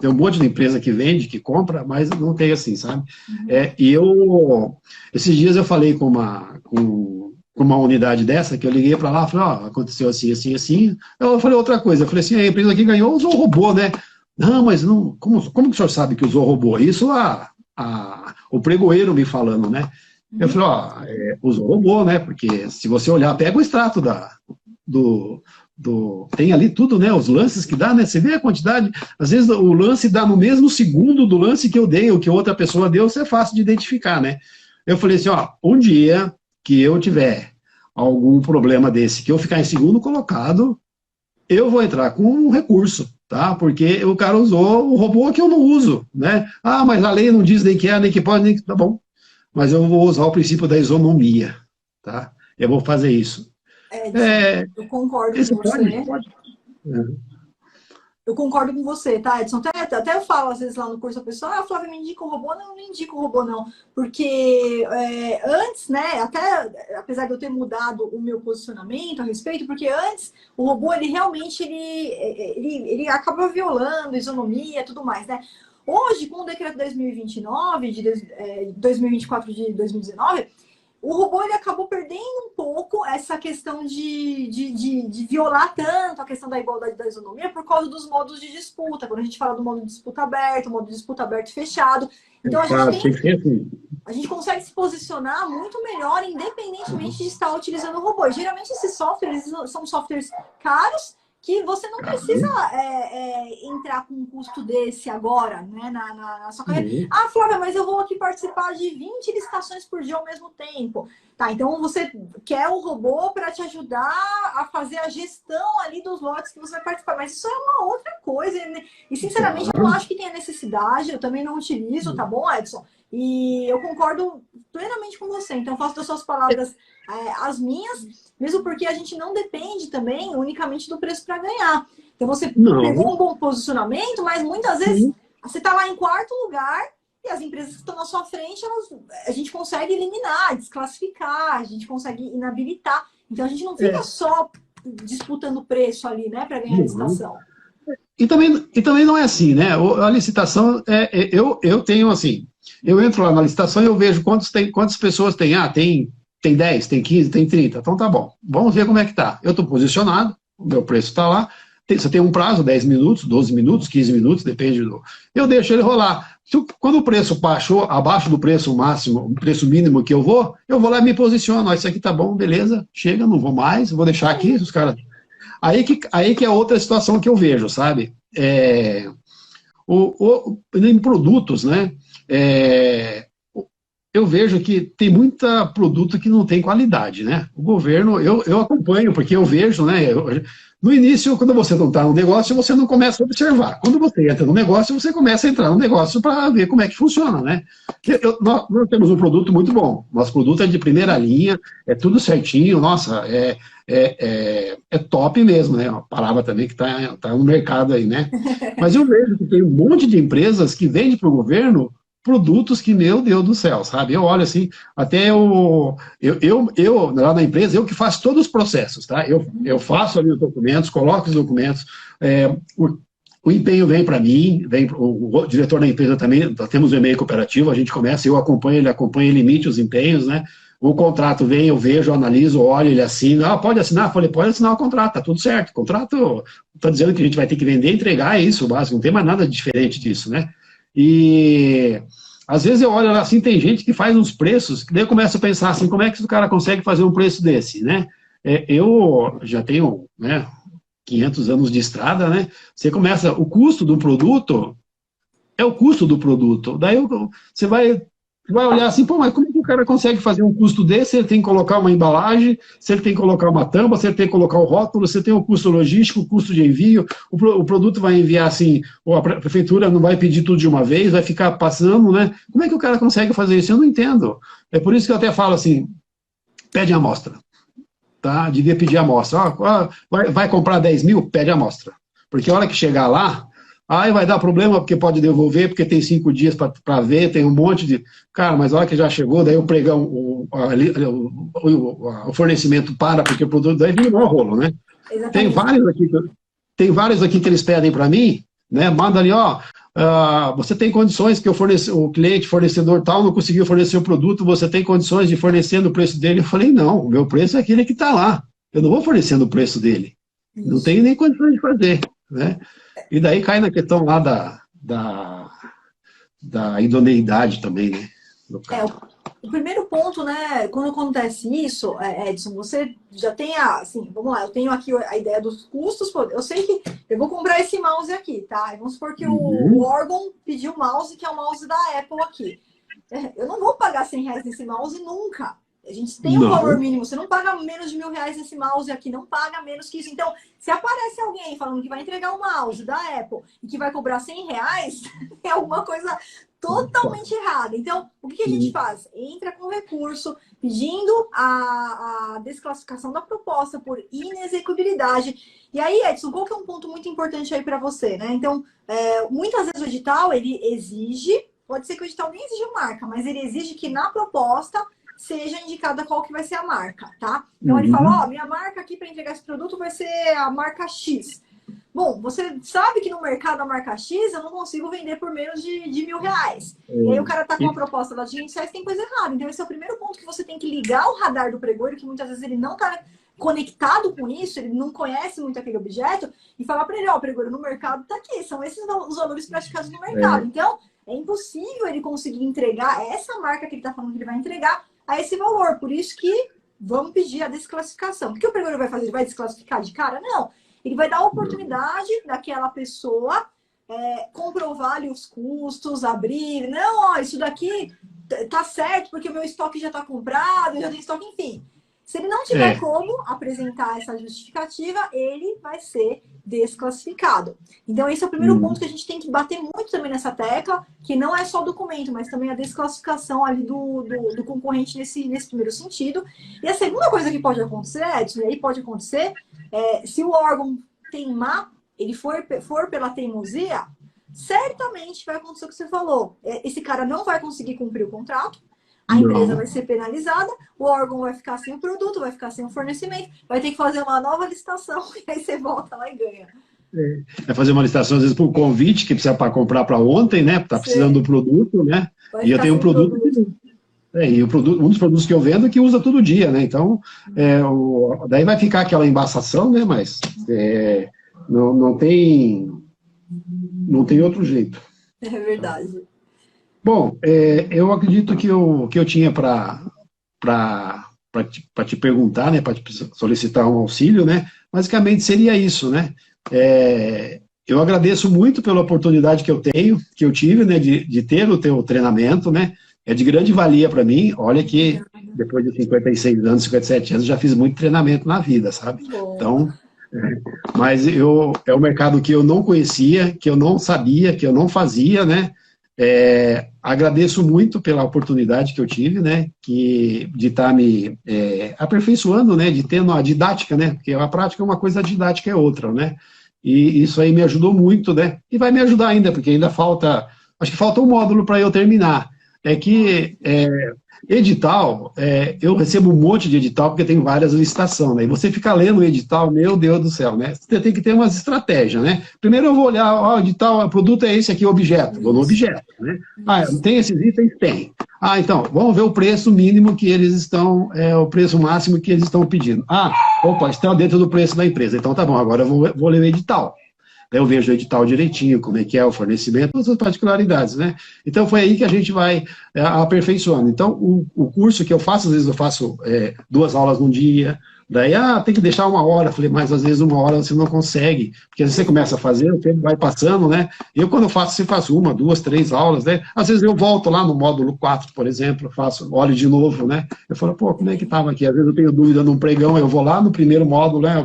tem um monte de empresa que vende, que compra, mas não tem assim, sabe? Uhum. Esses dias eu falei com uma unidade dessa, que eu liguei para lá, falei, ó, aconteceu assim, assim, assim. Eu falei outra coisa, eu falei assim, a empresa que ganhou usou robô, né? Não, mas não, como que o senhor sabe que usou robô? Isso o pregoeiro me falando, né? Eu Uhum. falei, ó, usou robô, né? Porque se você olhar, pega o extrato do, tem ali tudo, né? Os lances que dá, né? Você vê a quantidade, às vezes o lance dá no mesmo segundo do lance que eu dei, ou que outra pessoa deu, isso é fácil de identificar, né? Eu falei assim, ó, um dia que eu tiver algum problema desse, que eu ficar em segundo colocado, eu vou entrar com um recurso, tá? Porque o cara usou o robô que eu não uso, né? Ah, mas a lei não diz nem que é, nem que pode, nem que... Tá bom. Mas eu vou usar o princípio da isonomia, tá? Eu vou fazer isso. Edson, É, eu concordo com esse pode? você. Pode. É. Eu concordo com você, tá, Edson? Até eu falo, às vezes, lá no curso, a pessoa, ah, Flávia, me indica o robô. Não, não indico o robô, não. Porque antes, né, até apesar de eu ter mudado o meu posicionamento a respeito, porque antes o robô, ele realmente, ele acaba violando a isonomia e tudo mais, né? Hoje, com o decreto 2029, 2024 de 2019, o robô ele acabou perdendo um pouco essa questão de violar tanto a questão da igualdade da isonomia por causa dos modos de disputa. Quando a gente fala do modo de disputa aberto, modo de disputa aberto e fechado. Então Tem que ser assim. a gente consegue se posicionar muito melhor, independentemente de estar utilizando o robô. E, geralmente esses softwares são softwares caros que você não precisa entrar com um custo desse agora, né, na sua carreira. Uhum. Ah, Flávia, mas eu vou aqui participar de 20 licitações por dia ao mesmo tempo. Tá, então você quer o robô para te ajudar a fazer a gestão ali dos lotes que você vai participar. Mas isso é uma outra coisa. Né? E, sinceramente, eu não acho que tenha necessidade. Eu também não utilizo, tá bom, Edson? E eu concordo plenamente com você. Então, faço das suas palavras as minhas, mesmo porque a gente não depende também unicamente do preço para ganhar. Então, você pegou Não. um bom posicionamento, mas muitas vezes Sim. você está lá em quarto lugar e as empresas que estão na sua frente, a gente consegue eliminar, desclassificar, a gente consegue inabilitar. Então, a gente não fica só disputando preço ali, né, para ganhar a Não. licitação. E também não é assim, né? A licitação, eu tenho assim, eu entro lá na licitação e eu vejo quantas pessoas tem. Ah, tem 10, tem 15, tem 30. Então tá bom. Vamos ver como é que tá. Eu estou posicionado, o meu preço está lá. Você tem um prazo, 10 minutos, 12 minutos, 15 minutos, depende do. Eu deixo ele rolar. Quando o preço baixou abaixo do preço máximo, o preço mínimo que eu vou lá e me posiciono. Isso aqui tá bom, beleza, chega, não vou mais, vou deixar aqui, os caras. Aí que é outra situação que eu vejo, sabe? Em produtos, né? Eu vejo que tem muito produto que não tem qualidade, né? O governo, eu acompanho, porque eu vejo, né? No início, quando você não está no negócio, você não começa a observar. Quando você entra no negócio, você começa a entrar no negócio para ver como é que funciona, né? Nós temos um produto muito bom. Nosso produto é de primeira linha, é tudo certinho, nossa, é top mesmo, né? Uma palavra também que tá no mercado aí, né? Mas eu vejo que tem um monte de empresas que vendem para o governo produtos que, meu Deus do céu, sabe? Eu olho assim, até lá na empresa, eu que faço todos os processos, tá? Eu faço ali os documentos, coloco os documentos, o empenho vem para mim, o diretor da empresa também, nós temos um e-mail cooperativo, a gente começa, eu acompanho, ele emite os empenhos, né? O contrato vem, eu vejo, analiso, olho, ele assina. Pode assinar? Eu falei, pode assinar o contrato, tá tudo certo. O contrato está dizendo que a gente vai ter que vender e entregar, é isso, o básico, não tem mais nada diferente disso, né? E às vezes eu olho assim, tem gente que faz uns preços, que daí eu começo a pensar assim, como é que o cara consegue fazer um preço desse, né? Eu já tenho, né, 500 anos de estrada, né? Você começa, o custo do produto é o custo do produto. Daí você vai olhar assim, pô, mas como é que o cara consegue fazer um custo desse? Ele tem que colocar uma embalagem, se ele tem que colocar uma tampa, se ele tem que colocar o rótulo, você tem o custo logístico, o custo de envio, o produto vai enviar assim, ou a prefeitura não vai pedir tudo de uma vez, vai ficar passando, né? Como é que o cara consegue fazer isso? Eu não entendo. É por isso que eu até falo assim, pede amostra, tá? Devia pedir amostra. Vai comprar 10 mil? Pede amostra. Porque a hora que chegar lá, aí vai dar problema porque pode devolver, porque tem 5 dias para ver, tem um monte de... Cara, mas a hora que já chegou, daí o pregão, o fornecimento para, porque o produto daí vira um rolo, né? Tem vários aqui que eles pedem para mim, né? Manda ali, você tem condições que o cliente, fornecedor tal, não conseguiu fornecer o produto, você tem condições de fornecer no preço dele? Eu falei, não, o meu preço é aquele que está lá. Eu não vou fornecer no preço dele. Não tenho nem condições de fazer, né? E daí cai na questão lá da idoneidade também, né? O primeiro ponto, né, quando acontece isso, Edson, você já tem assim, vamos lá, eu tenho aqui a ideia dos custos, eu sei que eu vou comprar esse mouse aqui, tá? Vamos supor que o órgão pediu o mouse, que é o mouse da Apple aqui. Eu não vou pagar R$100 nesse mouse nunca. A gente tem um valor mínimo, você não paga menos de R$1.000 nesse mouse aqui, não paga menos que isso. Então, se aparece alguém falando que vai entregar o mouse da Apple e que vai cobrar R$100, é alguma coisa totalmente errada. Então, o que a gente faz? Entra com recurso, pedindo a desclassificação da proposta por inexecuibilidade. E aí, Edson, qual que é um ponto muito importante aí para você, né? Então, muitas vezes o edital, ele exige, pode ser que o edital nem exija marca, mas ele exige que na proposta seja indicada qual que vai ser a marca, tá? Então ele fala, minha marca aqui para entregar esse produto vai ser a marca X. Bom, você sabe que no mercado a marca X eu não consigo vender por menos de R$1.000. E aí o cara tá com uma proposta lá de R$500, tem coisa errada. Então esse é o primeiro ponto que você tem que ligar o radar do pregoeiro, que muitas vezes ele não tá conectado com isso, ele não conhece muito aquele objeto, e falar para ele, pregoeiro, no mercado tá aqui, são esses os valores praticados no mercado. Então é impossível ele conseguir entregar essa marca que ele tá falando que ele vai entregar a esse valor. Por isso que vamos pedir a desclassificação. O que o pregoeiro vai fazer? Ele vai desclassificar de cara? Não. Ele vai dar a oportunidade daquela pessoa comprovar ali os custos, abrir. Não, isso daqui tá certo porque o meu estoque já está comprado, já tem estoque, enfim. Se ele não tiver como apresentar essa justificativa, ele vai ser desclassificado. Então, esse é o primeiro ponto que a gente tem que bater muito também nessa tecla, que não é só o documento, mas também a desclassificação ali do concorrente nesse primeiro sentido. E a segunda coisa que pode acontecer, Edson, e aí pode acontecer, se o órgão teimar, ele for pela teimosia, certamente vai acontecer o que você falou. Esse cara não vai conseguir cumprir o contrato, a empresa vai ser penalizada, o órgão vai ficar sem o produto, vai ficar sem o fornecimento, vai ter que fazer uma nova licitação e aí você volta lá e ganha. Vai fazer uma licitação, às vezes, por convite, que precisa para comprar para ontem, né? Está precisando do produto, né? E eu tenho um produto. E um dos produtos que eu vendo é que usa todo dia, né? Então, daí vai ficar aquela embaçação, né? Mas não tem outro jeito. É verdade. Bom, eu acredito que eu tinha para te perguntar, né, para te solicitar um auxílio, né, basicamente seria isso, né, eu agradeço muito pela oportunidade que eu tive, né, de ter o teu treinamento, né, é de grande valia para mim. Olha que depois de 56 anos, 57 anos, já fiz muito treinamento na vida, sabe? Então, mas é um mercado que eu não conhecia, que eu não sabia, que eu não fazia, né? Agradeço muito pela oportunidade que eu tive, né, de estar me aperfeiçoando, né, de ter uma didática, né, porque a prática é uma coisa, a didática é outra, né, e isso aí me ajudou muito, né, e vai me ajudar ainda, porque ainda falta Acho que falta um módulo para eu terminar. É que edital, eu recebo um monte de edital porque tem várias licitações, né? E você fica lendo o edital, meu Deus do céu, né? Você tem que ter umas estratégias, né? Primeiro eu vou olhar, ó, o edital, o produto é esse aqui, o objeto, vou no Isso, objeto, né? Ah, isso. tem esses itens? Tem. Ah, então, vamos ver o preço mínimo que eles estão, o preço máximo que eles estão pedindo. Ah, opa, está dentro do preço da empresa. Então tá bom, agora eu vou ler o edital. Eu vejo o edital direitinho, como é que é o fornecimento, todas as particularidades, né? Então foi aí que a gente vai aperfeiçoando. Então o curso que eu faço, às vezes eu faço 2 aulas num dia, daí, tem que deixar 1 hora, falei, mas às vezes 1 hora você não consegue, porque às vezes você começa a fazer, o tempo vai passando, né? Eu quando eu faço, você faz 1, 2, 3 aulas, né? Às vezes eu volto lá no módulo 4, por exemplo, olho de novo, né? Eu falo, pô, como é que estava aqui? Às vezes eu tenho dúvida num pregão, eu vou lá no primeiro módulo, né?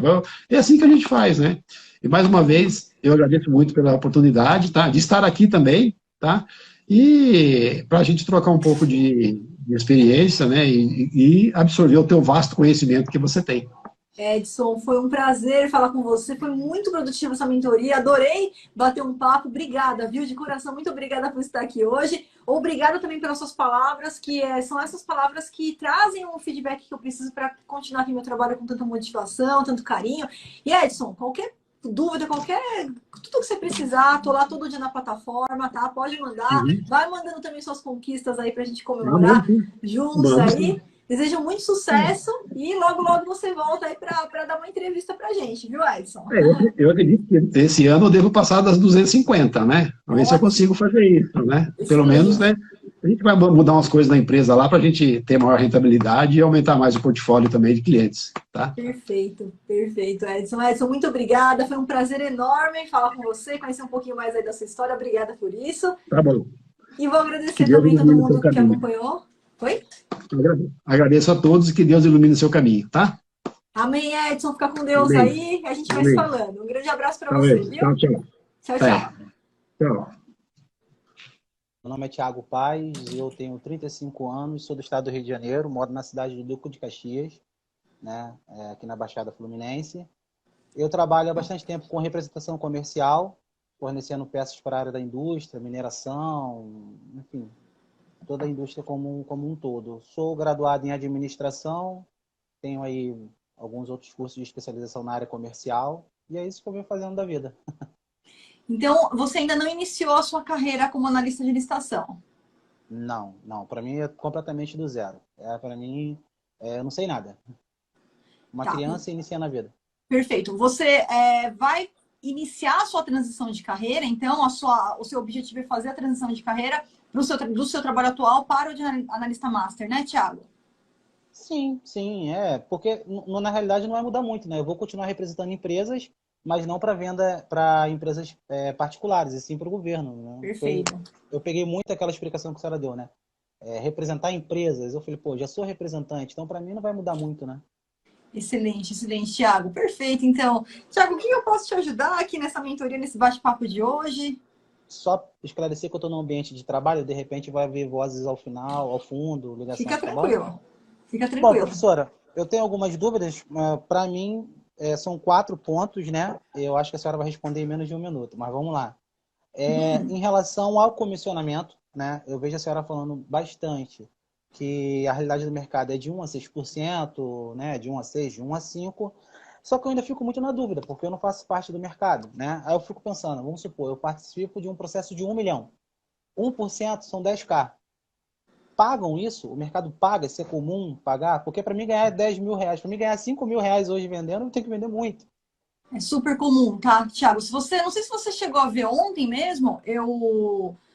É assim que a gente faz, né? E mais uma vez, eu agradeço muito pela oportunidade, tá? De estar aqui também, tá? E para a gente trocar um pouco de experiência, né? E absorver o teu vasto conhecimento que você tem. Edson, foi um prazer falar com você. Foi muito produtiva essa mentoria. Adorei bater um papo. Obrigada, viu? De coração, muito obrigada por estar aqui hoje. Obrigada também pelas suas palavras, que são essas palavras que trazem o feedback que eu preciso para continuar aqui meu trabalho com tanta motivação, tanto carinho. E Edson, qualquer dúvida, tudo que você precisar, tô lá todo dia na plataforma, tá? Pode mandar. Uhum. Vai mandando também suas conquistas aí pra gente Vamos comemorar sim. juntos Vamos aí. sim. Desejo muito sucesso e logo, logo você volta aí para dar uma entrevista pra gente, viu, Edson? Eu acredito que esse ano eu devo passar das 250, né? Vamos ver se eu consigo Ótimo, fazer isso, né? Pelo menos, excelente. né? A gente vai mudar umas coisas na empresa lá para a gente ter maior rentabilidade e aumentar mais o portfólio também de clientes, tá? Perfeito, perfeito, Edson. Edson, muito obrigada. Foi um prazer enorme falar com você, conhecer um pouquinho mais aí da sua história. Obrigada por isso. Tá bom. E vou Que agradecer Deus também todo ilumine o seu mundo que caminho. acompanhou. Oi? Agradeço a todos e que Deus ilumine o seu caminho, tá? Amém, Edson. Fica com Deus Amém. aí. A gente vai se Amém. falando. Um grande abraço para você, Amém. viu? Tchau, tchau. Tchau, tchau. Tchau. Meu nome é Thiago Paz, eu tenho 35 anos, sou do estado do Rio de Janeiro, moro na cidade de Duque de Caxias, né, aqui na Baixada Fluminense. Eu trabalho há bastante tempo com representação comercial, fornecendo peças para a área da indústria, mineração, enfim, toda a indústria como um todo. Sou graduado em administração, tenho aí alguns outros cursos de especialização na área comercial, e é isso que eu venho fazendo da vida. Então, você ainda não iniciou a sua carreira como analista de licitação? Não, não. Para mim é completamente do zero. Para mim, eu não sei nada. Uma Tá. criança inicia na vida. Perfeito. Você vai iniciar a sua transição de carreira, então o seu objetivo é fazer a transição de carreira do seu trabalho atual para o de analista master, né, Thiago? Sim, sim, porque na realidade não vai mudar muito, né? Eu vou continuar representando empresas, mas não para venda para empresas particulares, e sim para o governo, né? Perfeito. Eu peguei muito aquela explicação que a senhora deu, né? Representar empresas, eu falei, pô, já sou representante, então para mim não vai mudar muito, né? Excelente, excelente, Thiago. Perfeito. Então, Thiago, o que eu posso te ajudar aqui nessa mentoria, nesse bate-papo de hoje? Só esclarecer que eu estou no ambiente de trabalho, de repente vai haver vozes ao final, ao fundo, ligação, Fica tá bom? tranquilo. Fica Bom, tranquilo. professora, eu tenho algumas dúvidas. Para mim, são 4 pontos, né? Eu acho que a senhora vai responder em menos de 1 minuto, mas vamos lá. Em relação ao comissionamento, né? Eu vejo a senhora falando bastante que a realidade do mercado é de 1 a 6%, né? De 1 a 6, de 1 a 5%. Só que eu ainda fico muito na dúvida, porque eu não faço parte do mercado, né? Aí eu fico pensando, vamos supor, eu participo de um processo de 1 milhão. 1% são 10K. Pagam isso? O mercado paga? Isso é comum pagar? Porque para mim ganhar 10 mil reais, para mim ganhar 5 mil reais hoje vendendo, eu tenho que vender muito. É super comum, tá, Thiago? Não sei se você chegou a ver ontem mesmo,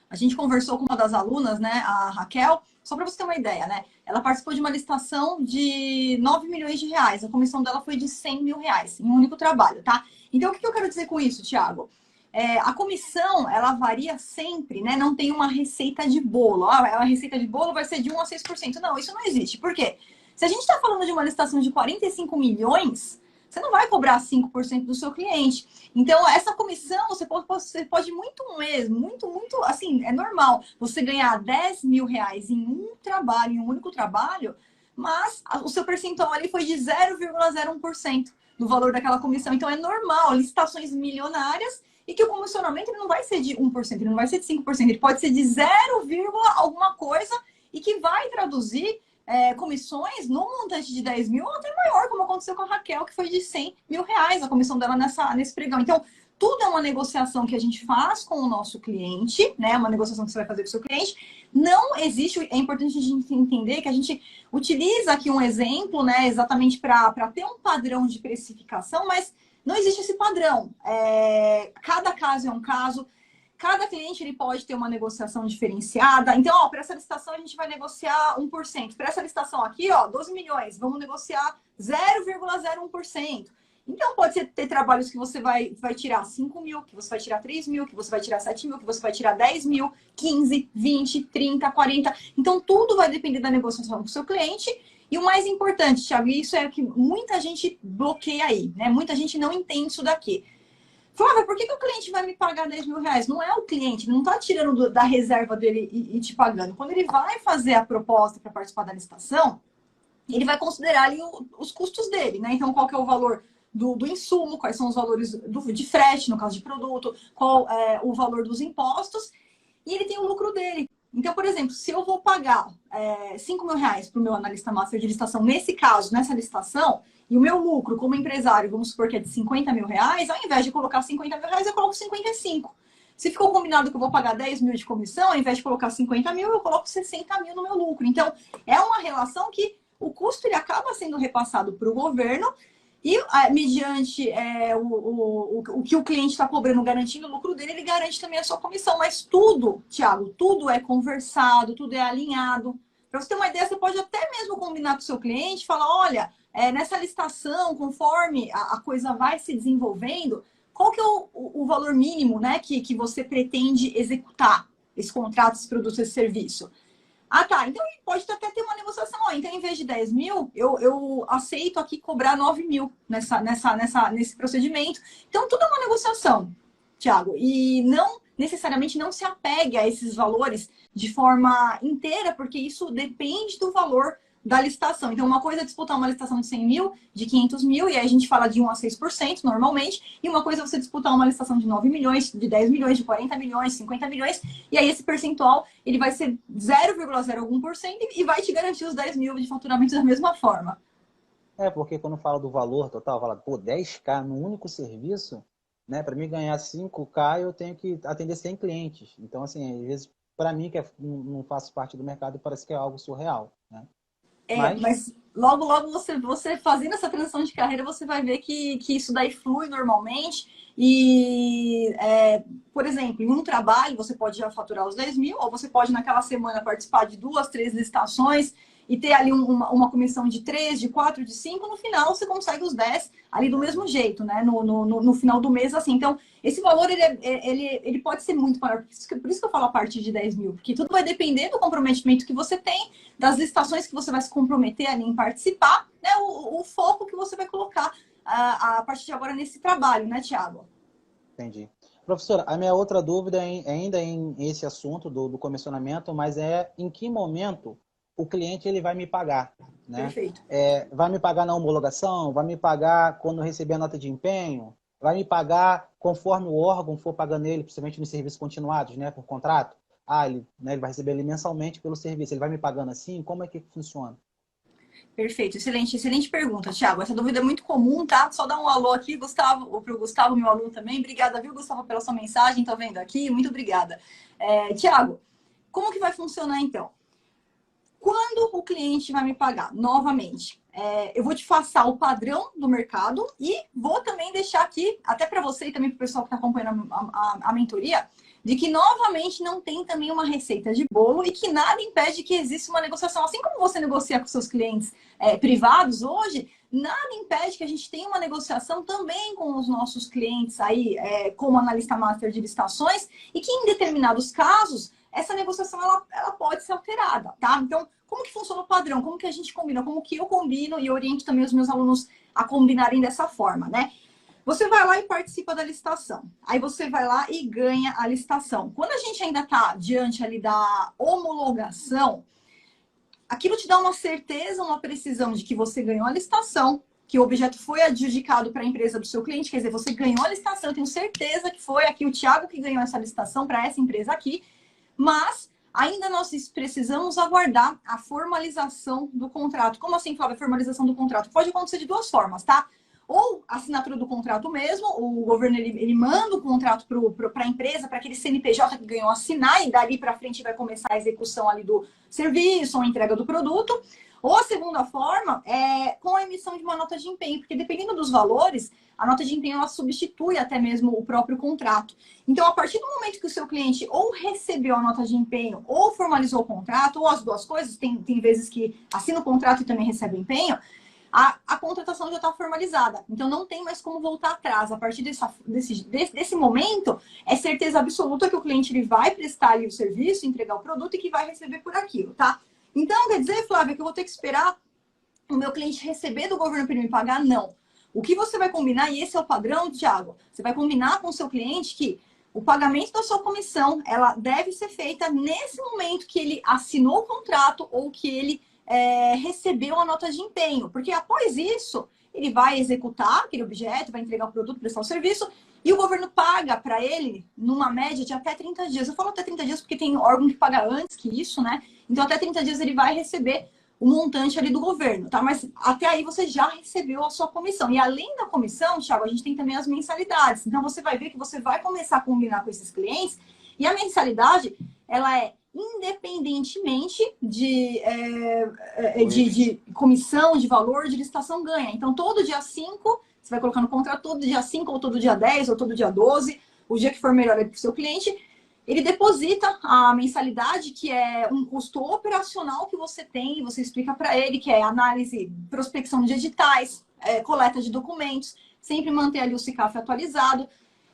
a gente conversou com uma das alunas, né, a Raquel, só para você ter uma ideia, né? Ela participou de uma licitação de 9 milhões de reais. A comissão dela foi de 100 mil reais em um único trabalho, tá? Então, o que eu quero dizer com isso, Thiago? A comissão, ela varia sempre, né? Não tem uma receita de bolo. A receita de bolo vai ser de 1 a 6%. Não, isso não existe. Por quê? Se a gente está falando de uma licitação de 45 milhões, você não vai cobrar 5% do seu cliente. Então, essa comissão, você pode muito mesmo, muito, assim, é normal você ganhar 10 mil reais em um trabalho, em um único trabalho, mas o seu percentual ali foi de 0,01% do valor daquela comissão. Então, é normal, licitações milionárias e que o comissionamento ele não vai ser de 1%, ele não vai ser de 5%, ele pode ser de 0, alguma coisa e que vai traduzir comissões no montante de 10 mil ou até maior, como aconteceu com a Raquel, que foi de 100 mil reais a comissão dela nesse pregão. Então, tudo é uma negociação que a gente faz com o nosso cliente, né? Uma negociação que você vai fazer com o seu cliente. Não existe, é importante a gente entender que a gente utiliza aqui um exemplo, né? Exatamente para ter um padrão de precificação, mas não existe esse padrão. Cada caso é um caso. Cada cliente ele pode ter uma negociação diferenciada. Então, para essa licitação a gente vai negociar 1%. Para essa licitação aqui, 12 milhões, vamos negociar 0,01%. Então, pode ter trabalhos que você vai tirar 5 mil, que você vai tirar 3 mil, que você vai tirar 7 mil, que você vai tirar 10 mil, 15, 20, 30, 40. Então, tudo vai depender da negociação com o seu cliente. E o mais importante, Thiago, isso é que muita gente bloqueia aí, né? Muita gente não entende isso daqui. Flávia, por que o cliente vai me pagar 10 mil reais? Não é o cliente, ele não está tirando da reserva dele e te pagando. Quando ele vai fazer a proposta para participar da licitação, ele vai considerar ali os custos dele, né? Então, qual que é o valor do insumo, quais são os valores de frete, no caso de produto, qual é o valor dos impostos, e ele tem o lucro dele. Então, por exemplo, se eu vou pagar 5 mil reais para o meu analista master de licitação, nesse caso, nessa licitação, e o meu lucro como empresário, vamos supor que é de 50 mil reais, ao invés de colocar 50 mil reais, eu coloco 55. Se ficou combinado que eu vou pagar 10 mil de comissão, ao invés de colocar 50 mil, eu coloco 60 mil no meu lucro. Então, é uma relação que o custo ele acaba sendo repassado para o governo e, mediante o que o cliente está cobrando, garantindo o lucro dele, ele garante também a sua comissão. Mas tudo, Thiago, tudo é conversado, tudo é alinhado. Para você ter uma ideia, você pode até mesmo combinar com o seu cliente, falar, olha, nessa licitação, conforme a coisa vai se desenvolvendo, qual que é o valor mínimo, né, que você pretende executar esse contrato, esse produto, esse serviço? Ah, tá. Então, ele pode até ter uma negociação. Então, em vez de 10 mil, eu aceito aqui cobrar 9 mil nesse procedimento. Então, tudo é uma negociação, Thiago. E não necessariamente não se apegue a esses valores de forma inteira, porque isso depende do valor da licitação. Então, uma coisa é disputar uma licitação de 100 mil, de 500 mil, e aí a gente fala de 1 a 6% normalmente, e uma coisa é você disputar uma licitação de 9 milhões, de 10 milhões, de 40 milhões, 50 milhões, e aí esse percentual ele vai ser 0,0 algum por cento e vai te garantir os 10 mil de faturamento da mesma forma. Porque quando fala do valor total, fala, 10K no único serviço, né? Para mim ganhar 5K, eu tenho que atender 100 clientes. Então, assim, às vezes, para mim, que não faço parte do mercado, parece que é algo surreal, né? Mas logo você fazendo essa transição de carreira, você vai ver que isso daí flui normalmente. E, por exemplo, em um trabalho, você pode já faturar os 10 mil, ou você pode, naquela semana, participar de 2, 3 licitações e ter ali uma comissão de 3, de 4, de 5. No final, você consegue os 10 ali do mesmo jeito, né? No final do mês, assim. Então, esse valor, ele pode ser muito maior. Por isso que eu falo a partir de 10 mil. Porque tudo vai depender do comprometimento que você tem, das licitações que você vai se comprometer ali em participar, né? O foco que você vai colocar a partir de agora nesse trabalho, né, Thiago? Entendi. Professora, a minha outra dúvida ainda em esse assunto do comissionamento, mas em que momento o cliente ele vai me pagar, né? Perfeito. Vai me pagar na homologação? Vai me pagar quando receber a nota de empenho? Vai me pagar conforme o órgão for pagando ele, principalmente nos serviços continuados, né, por contrato? Ele vai receber ele mensalmente pelo serviço. Ele vai me pagando assim? Como é que funciona? Perfeito, excelente pergunta, Thiago. Essa dúvida é muito comum, tá? Só dar um alô aqui, Gustavo, para o Gustavo, meu aluno também. Obrigada, viu, Gustavo, pela sua mensagem. Tá vendo aqui? Muito obrigada. Thiago, como que vai funcionar então? Quando o cliente vai me pagar? Novamente, eu vou te passar o padrão do mercado e vou também deixar aqui, até para você e também para o pessoal que está acompanhando a mentoria, de que, novamente, não tem também uma receita de bolo e que nada impede que exista uma negociação. Assim como você negocia com seus clientes privados hoje, nada impede que a gente tenha uma negociação também com os nossos clientes aí, como analista master de licitações, e que, em determinados casos, essa negociação ela pode ser alterada, tá? Então, como que funciona o padrão? Como que a gente combina? Como que eu combino e oriento também os meus alunos a combinarem dessa forma, né? Você vai lá e participa da licitação. Aí você vai lá e ganha a licitação. Quando a gente ainda está diante ali da homologação, aquilo te dá uma certeza, uma precisão de que você ganhou a licitação, que o objeto foi adjudicado para a empresa do seu cliente, quer dizer, você ganhou a licitação, eu tenho certeza que foi aqui o Thiago que ganhou essa licitação para essa empresa aqui, mas ainda nós precisamos aguardar a formalização do contrato. Como assim, Flávia, a formalização do contrato? Pode acontecer de duas formas, tá? Ou a assinatura do contrato mesmo, o governo ele manda o contrato para a empresa, para aquele CNPJ que ganhou assinar, e dali para frente vai começar a execução ali do serviço, ou a entrega do produto. Ou a segunda forma é com a emissão de uma nota de empenho, porque dependendo dos valores, a nota de empenho ela substitui até mesmo o próprio contrato. Então, a partir do momento que o seu cliente ou recebeu a nota de empenho, ou formalizou o contrato, ou as duas coisas, tem vezes que assina o contrato e também recebe o empenho, a contratação já está formalizada. Então, não tem mais como voltar atrás. A partir desse momento, é certeza absoluta que o cliente ele vai prestar ali o serviço, entregar o produto e que vai receber por aquilo, tá? Então, quer dizer, Flávia, que eu vou ter que esperar o meu cliente receber do governo para ele me pagar? Não. O que você vai combinar, e esse é o padrão, Thiago, você vai combinar com o seu cliente que o pagamento da sua comissão, ela deve ser feita nesse momento que ele assinou o contrato ou que ele recebeu a nota de empenho, porque após isso, ele vai executar aquele objeto, vai entregar o produto, prestar o serviço, e o governo paga para ele, numa média de até 30 dias. Eu falo até 30 dias porque tem órgão que paga antes que isso, né? Então, até 30 dias ele vai receber o montante ali do governo, tá? Mas até aí você já recebeu a sua comissão. E além da comissão, Thiago, a gente tem também as mensalidades. Então, você vai ver que você vai começar a combinar com esses clientes, e a mensalidade, ela é independentemente de comissão, de valor, de licitação ganha. Então, todo dia 5, você vai colocar no contrato, todo dia 5, ou todo dia 10, ou todo dia 12, o dia que for melhor para o seu cliente, ele deposita a mensalidade, que é um custo operacional que você tem, e você explica para ele, que é análise, prospecção de editais, coleta de documentos, sempre manter ali o SICAF atualizado.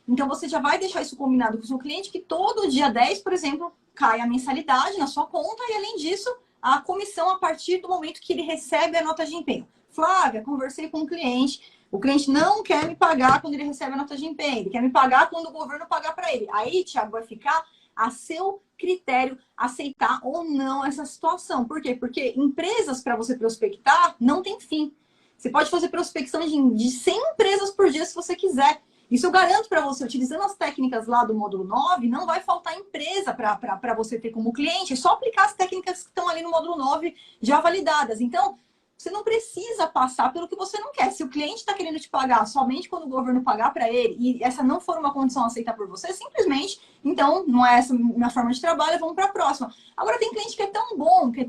Então, você já vai deixar isso combinado com o seu cliente, que todo dia 10, por exemplo, cai a mensalidade na sua conta e, além disso, a comissão a partir do momento que ele recebe a nota de empenho. Flávia, conversei com o cliente não quer me pagar quando ele recebe a nota de empenho, ele quer me pagar quando o governo pagar para ele. Aí, Thiago, vai ficar a seu critério aceitar ou não essa situação. Por quê? Porque empresas para você prospectar não tem fim. Você pode fazer prospecção de 100 empresas por dia se você quiser. Isso eu garanto para você, utilizando as técnicas lá do módulo 9, não vai faltar empresa para você ter como cliente, é só aplicar as técnicas que estão ali no módulo 9 já validadas. Então, você não precisa passar pelo que você não quer. Se o cliente está querendo te pagar somente quando o governo pagar para ele, e essa não for uma condição aceita por você, simplesmente, então, não é essa a minha forma de trabalho, vamos para a próxima. Agora, tem cliente que é tão bom, que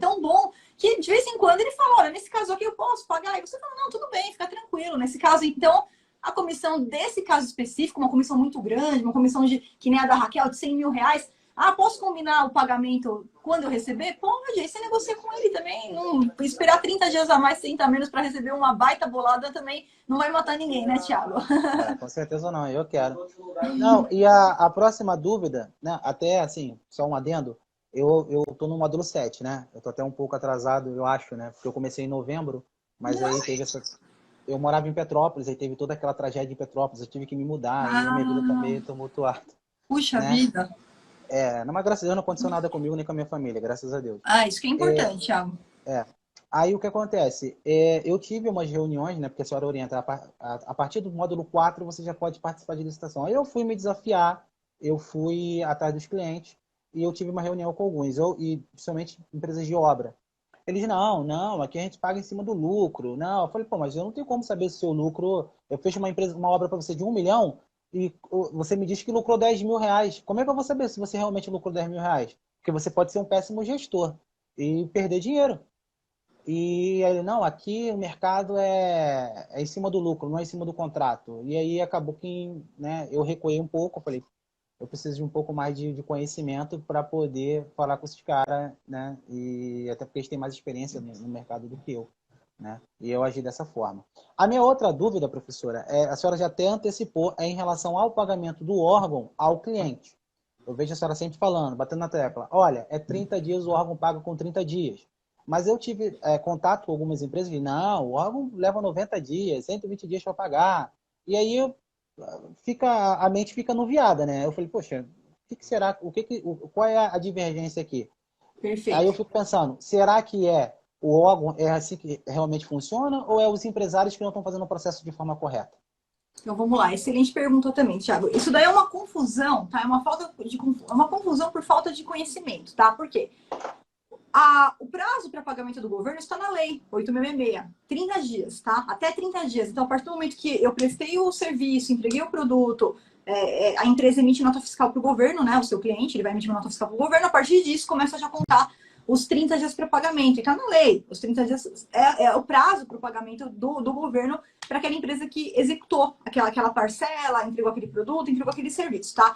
de vez em quando ele fala, olha, nesse caso aqui eu posso pagar, e você fala, não, tudo bem, fica tranquilo. Nesse caso, então, a comissão desse caso específico, uma comissão muito grande, uma comissão que nem a da Raquel, de 100 mil reais, posso combinar o pagamento quando eu receber? Pode, aí você negocia com ele também. Não, esperar 30 dias a mais, 30 a menos para receber uma baita bolada também não vai matar ninguém, né, Thiago? Com certeza não, eu quero. Não, e a próxima dúvida, né, até assim, só um adendo, eu tô no módulo 7, né? Eu tô até um pouco atrasado, eu acho, né? Porque eu comecei em novembro, mas aí teve essa... Eu morava em Petrópolis, aí teve toda aquela tragédia em Petrópolis, eu tive que me mudar, e a minha vida tá meio tumultuada. Puxa né? vida. Não, mas graças a Deus não aconteceu nada comigo nem com a minha família, graças a Deus. Isso que é importante, Thiago. Aí o que acontece? Eu tive umas reuniões, né? Porque a senhora orienta, a partir do módulo 4 você já pode participar de licitação. Aí eu fui me desafiar, eu fui atrás dos clientes e eu tive uma reunião com alguns, e principalmente empresas de obra. Eles, não, aqui a gente paga em cima do lucro. Não, eu falei, pô, mas eu não tenho como saber se o seu lucro... Eu fecho uma obra para você de 1 milhão e você me diz que lucrou 10 mil reais. Como é que eu vou saber se você realmente lucrou 10 mil reais? Porque você pode ser um péssimo gestor e perder dinheiro. E ele, não, aqui o mercado é em cima do lucro, não é em cima do contrato. E aí acabou que, né, eu recuei um pouco, eu falei, eu preciso de um pouco mais de conhecimento para poder falar com esses caras, né? E até porque eles têm mais experiência no mercado do que eu, né? E eu agi dessa forma. A minha outra dúvida, professora, a senhora já até antecipou, é em relação ao pagamento do órgão ao cliente. Eu vejo a senhora sempre falando, batendo na tecla, olha, é 30 dias, o órgão paga com 30 dias. Mas eu tive contato com algumas empresas que, não, o órgão leva 90 dias, 120 dias para pagar. E aí a mente fica anuviada, né? Eu falei, poxa, o que será, qual é a divergência aqui? Perfeito. Aí eu fico pensando, será que é o órgão é assim que realmente funciona ou é os empresários que não estão fazendo o processo de forma correta? Então vamos lá, excelente pergunta também, Thiago. Isso daí é uma confusão, tá? É uma confusão por falta de conhecimento, tá? Por quê? O prazo para pagamento do governo está na lei 8.666, 30 dias, tá? Até 30 dias. Então, a partir do momento que eu prestei o serviço, entreguei o produto, a empresa emite nota fiscal para o governo, né? O seu cliente, ele vai emitir uma nota fiscal para o governo, a partir disso começa a já contar os 30 dias para pagamento. E está na lei. Os 30 dias é o prazo para o pagamento do governo para aquela empresa que executou aquela parcela, entregou aquele produto, entregou aquele serviço, tá?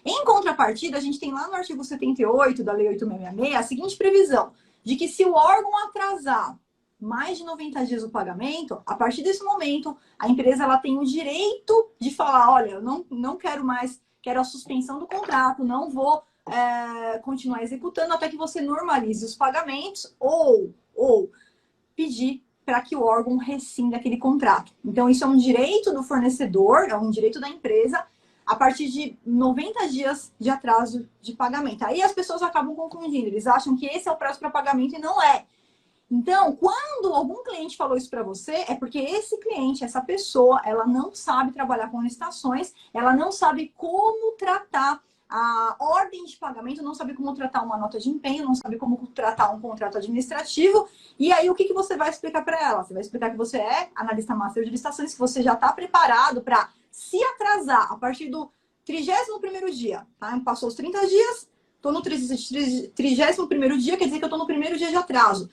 Em contrapartida, a gente tem lá no artigo 78 da Lei 8.666 a seguinte previsão, de que se o órgão atrasar mais de 90 dias o pagamento, a partir desse momento, a empresa ela tem o direito de falar, olha, eu não quero mais, quero a suspensão do contrato, não vou continuar executando até que você normalize os pagamentos ou pedir para que o órgão rescinda aquele contrato. Então, isso é um direito do fornecedor, é um direito da empresa, a partir de 90 dias de atraso de pagamento. Aí as pessoas acabam confundindo, eles acham que esse é o prazo para pagamento e não é. Então, quando algum cliente falou isso para você, é porque esse cliente, essa pessoa, ela não sabe trabalhar com licitações, ela não sabe como tratar a ordem de pagamento, não sabe como tratar uma nota de empenho, não sabe como tratar um contrato administrativo. E aí, o que você vai explicar para ela? Você vai explicar que você é analista master de licitações, que você já está preparado para se atrasar a partir do 31º dia, tá? Passou os 30 dias, estou no 31º dia, quer dizer que eu estou no primeiro dia de atraso.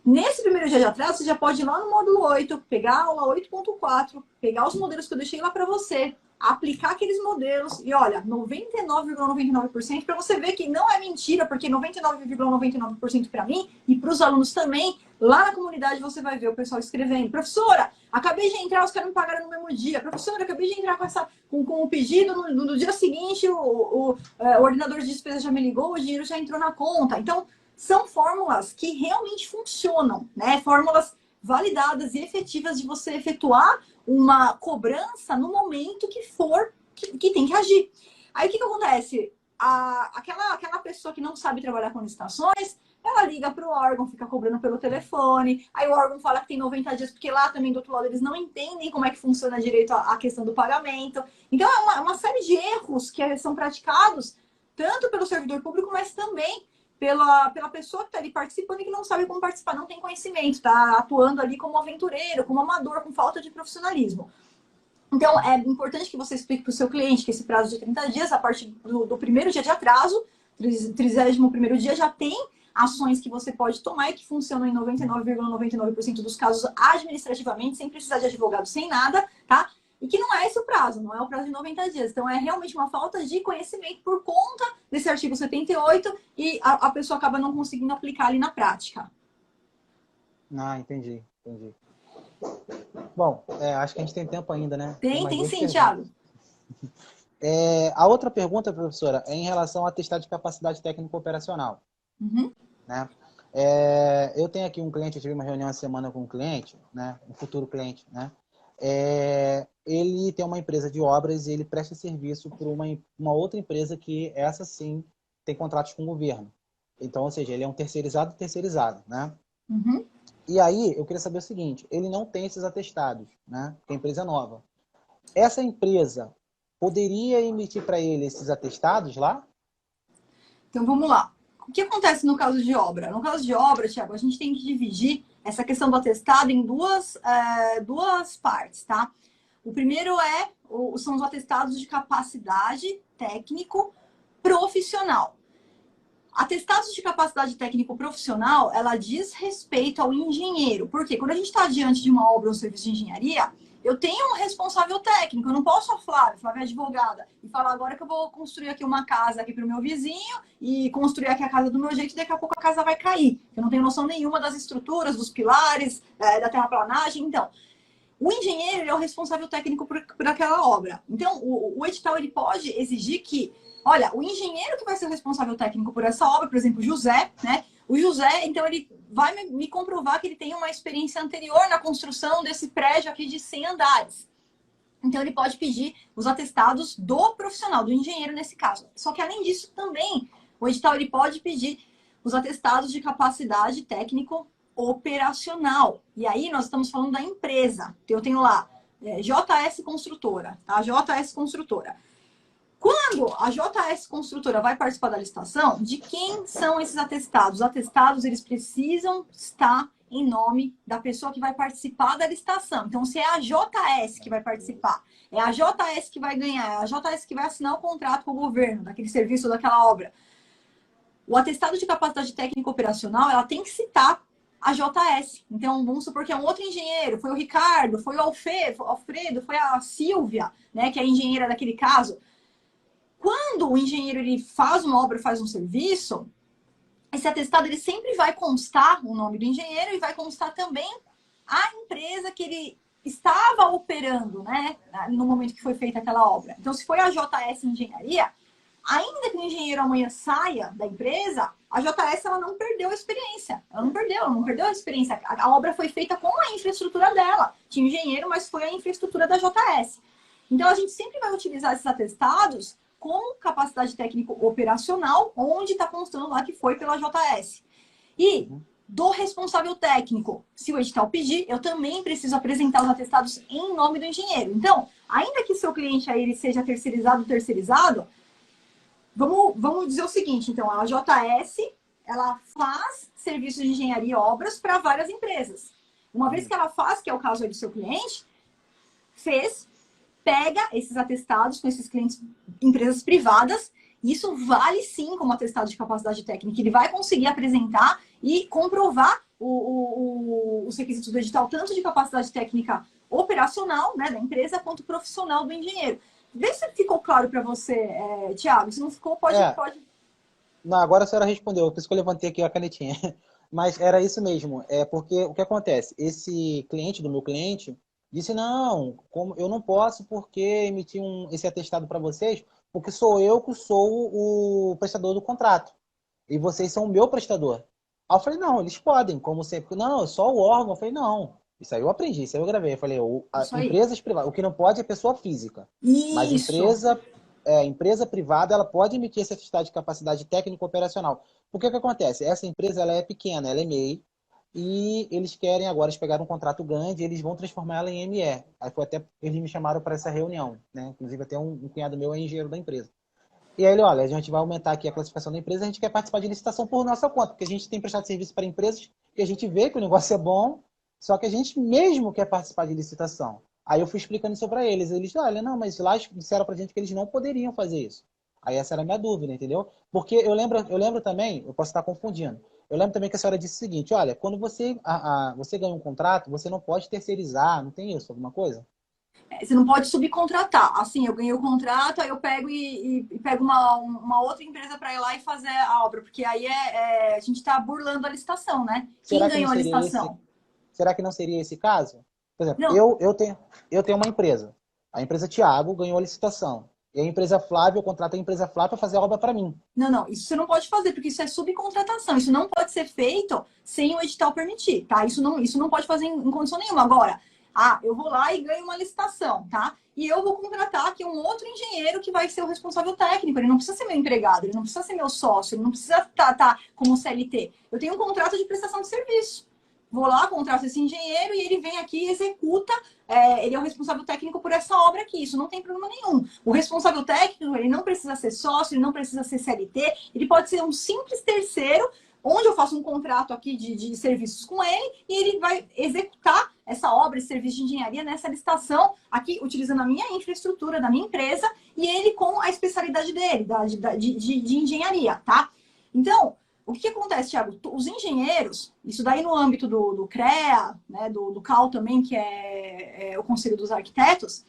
Nesse primeiro dia de atraso, você já pode ir lá no módulo 8, pegar a aula 8.4, pegar os modelos que eu deixei lá para você, aplicar aqueles modelos e, olha, 99,99% para você ver que não é mentira, porque 99,99% para mim e para os alunos também, lá na comunidade você vai ver o pessoal escrevendo, professora, acabei de entrar, os caras me pagaram no mesmo dia, professora, acabei de entrar com o pedido, no dia seguinte o ordenador de despesa já me ligou, o dinheiro já entrou na conta. Então, são fórmulas que realmente funcionam, né? Fórmulas validadas e efetivas de você efetuar uma cobrança no momento que for que tem que agir. Aí o que acontece? Aquela pessoa que não sabe trabalhar com licitações, ela liga para o órgão, fica cobrando pelo telefone, aí o órgão fala que tem 90 dias, porque lá também do outro lado eles não entendem como é que funciona direito a questão do pagamento. Então é uma série de erros que são praticados tanto pelo servidor público, mas também pela pessoa que está ali participando e que não sabe como participar, não tem conhecimento, está atuando ali como aventureiro, como amador, com falta de profissionalismo. Então, é importante que você explique para o seu cliente que esse prazo de 30 dias, a partir do primeiro dia de atraso, 31º dia, já tem ações que você pode tomar e que funcionam em 99,99% dos casos administrativamente, sem precisar de advogado, sem nada, tá? E que não é esse o prazo, não é o prazo de 90 dias. Então, é realmente uma falta de conhecimento por conta desse artigo 78 e a pessoa acaba não conseguindo aplicar ali na prática. Ah, entendi. Bom, acho que a gente tem tempo ainda, né? Tem sim, Thiago. A outra pergunta, professora, é em relação ao atestado de capacidade técnica operacional. Uhum. Né? Eu tenho aqui um cliente, eu tive uma reunião essa semana com um cliente, né? Um futuro cliente, né? Ele tem uma empresa de obras e ele presta serviço para uma outra empresa que, essa sim, tem contratos com o governo. Então, ou seja, ele é um terceirizado, né? Uhum. E aí, eu queria saber o seguinte, ele não tem esses atestados, né? Que a empresa é nova. Essa empresa poderia emitir para ele esses atestados lá? Então, vamos lá. O que acontece no caso de obra? No caso de obra, Thiago, a gente tem que dividir essa questão do atestado em duas partes, tá? O primeiro são os atestados de capacidade técnico profissional. Atestados de capacidade técnico profissional, ela diz respeito ao engenheiro. Porque quando a gente está diante de uma obra ou um serviço de engenharia, eu tenho um responsável técnico. Eu não posso a Flávia advogada, e falar agora que eu vou construir aqui uma casa aqui para o meu vizinho e construir aqui a casa do meu jeito e daqui a pouco a casa vai cair. Eu não tenho noção nenhuma das estruturas, dos pilares, da terraplanagem. Então, o engenheiro é o responsável técnico por aquela obra. Então, o edital ele pode exigir que, olha, o engenheiro que vai ser o responsável técnico por essa obra, por exemplo, o José, né? O José, então, ele vai me comprovar que ele tem uma experiência anterior na construção desse prédio aqui de 100 andares. Então, ele pode pedir os atestados do profissional, do engenheiro nesse caso. Só que, além disso, também, o edital ele pode pedir os atestados de capacidade técnico operacional. E aí nós estamos falando da empresa. Eu tenho lá JS Construtora, tá? JS Construtora. Quando a JS Construtora vai participar da licitação, de quem são esses atestados? Os atestados, eles precisam estar em nome da pessoa que vai participar da licitação. Então, se é a JS que vai participar, é a JS que vai ganhar, é a JS que vai assinar o contrato com o governo, daquele serviço, daquela obra. O atestado de capacidade técnica operacional, ela tem que citar a JS. Então, vamos supor que é um outro engenheiro, foi o Ricardo, foi o Alfredo, foi a Silvia, né, que é a engenheira daquele caso. Quando o engenheiro ele faz uma obra, faz um serviço, esse atestado ele sempre vai constar o nome do engenheiro e vai constar também a empresa que ele estava operando, né, no momento que foi feita aquela obra. Então, se foi a JS Engenharia, ainda que o engenheiro amanhã saia da empresa, a JS ela não perdeu a experiência. Ela não perdeu a experiência. A obra foi feita com a infraestrutura dela. Tinha engenheiro, mas foi a infraestrutura da JS. Então, a gente sempre vai utilizar esses atestados com capacidade técnica operacional, onde está constando lá que foi pela JS. E do responsável técnico, se o edital pedir, eu também preciso apresentar os atestados em nome do engenheiro. Então, ainda que seu cliente aí ele seja terceirizado, vamos dizer o seguinte, então, a JS, ela faz serviços de engenharia e obras para várias empresas. Uma vez que ela faz, que é o caso aí do seu cliente, pega esses atestados com esses clientes, empresas privadas, isso vale sim como atestado de capacidade técnica. Ele vai conseguir apresentar e comprovar os requisitos do edital, tanto de capacidade técnica operacional, né, da empresa, quanto profissional do engenheiro. Vê se ficou claro para você, Thiago. Se não ficou, pode... Não, agora a senhora respondeu, por isso que eu levantei aqui a canetinha. Mas era isso mesmo, porque o que acontece? Esse cliente do meu cliente disse, não, eu não posso porque emitir esse atestado para vocês, porque sou eu que sou o prestador do contrato. E vocês são o meu prestador. Aí eu falei, não, eles podem, como sempre. Não, é só o órgão. Eu falei, não. Isso aí eu aprendi, isso aí eu gravei. Eu falei, empresas privadas, o que não pode é pessoa física. Isso. Mas empresa privada, ela pode emitir esse atestado de capacidade técnica operacional. Porque o que acontece? Essa empresa ela é pequena, ela é MEI, e eles querem agora, eles pegaram um contrato grande, eles vão transformar ela em ME. Aí foi até, eles me chamaram para essa reunião, né? Inclusive até um cunhado meu é engenheiro da empresa. E aí ele, olha, a gente vai aumentar aqui a classificação da empresa, a gente quer participar de licitação por nossa conta, porque a gente tem prestado serviço para empresas que a gente vê que o negócio é bom, só que a gente mesmo quer participar de licitação. Aí eu fui explicando isso para eles. Eles, olha, não, mas lá disseram pra gente que eles não poderiam fazer isso. Aí essa era a minha dúvida, entendeu? Porque eu lembro também, eu posso estar confundindo, eu lembro também que a senhora disse o seguinte, olha, quando você ganha um contrato, você não pode terceirizar, não tem isso, alguma coisa? Você não pode subcontratar. Assim, eu ganhei o contrato, aí eu pego e pego uma outra empresa para ir lá e fazer a obra, porque aí a gente está burlando a licitação, né? Quem ganhou a licitação? Será que não seria esse caso? Por exemplo, não. eu tenho uma empresa. A empresa Thiago ganhou a licitação. E a empresa Flávia, eu contrato a empresa Flávia para fazer a obra para mim. Não, isso você não pode fazer, porque isso é subcontratação. Isso não pode ser feito sem o edital permitir, tá? Isso não pode fazer em condição nenhuma. Agora, eu vou lá e ganho uma licitação, tá? E eu vou contratar aqui um outro engenheiro que vai ser o responsável técnico. Ele não precisa ser meu empregado, ele não precisa ser meu sócio, ele não precisa estar como CLT. Eu tenho um contrato de prestação de serviço. Vou lá, contrato esse engenheiro e ele vem aqui e executa. Ele é o responsável técnico por essa obra aqui. Isso não tem problema nenhum. O responsável técnico, ele não precisa ser sócio, ele não precisa ser CLT. Ele pode ser um simples terceiro, onde eu faço um contrato aqui de serviços com ele e ele vai executar essa obra, esse serviço de engenharia nessa licitação aqui, utilizando a minha infraestrutura da minha empresa e ele com a especialidade dele, de engenharia, tá? Então, o que acontece, Thiago? Os engenheiros, isso daí no âmbito do CREA, né, do CAL também, que é o Conselho dos Arquitetos,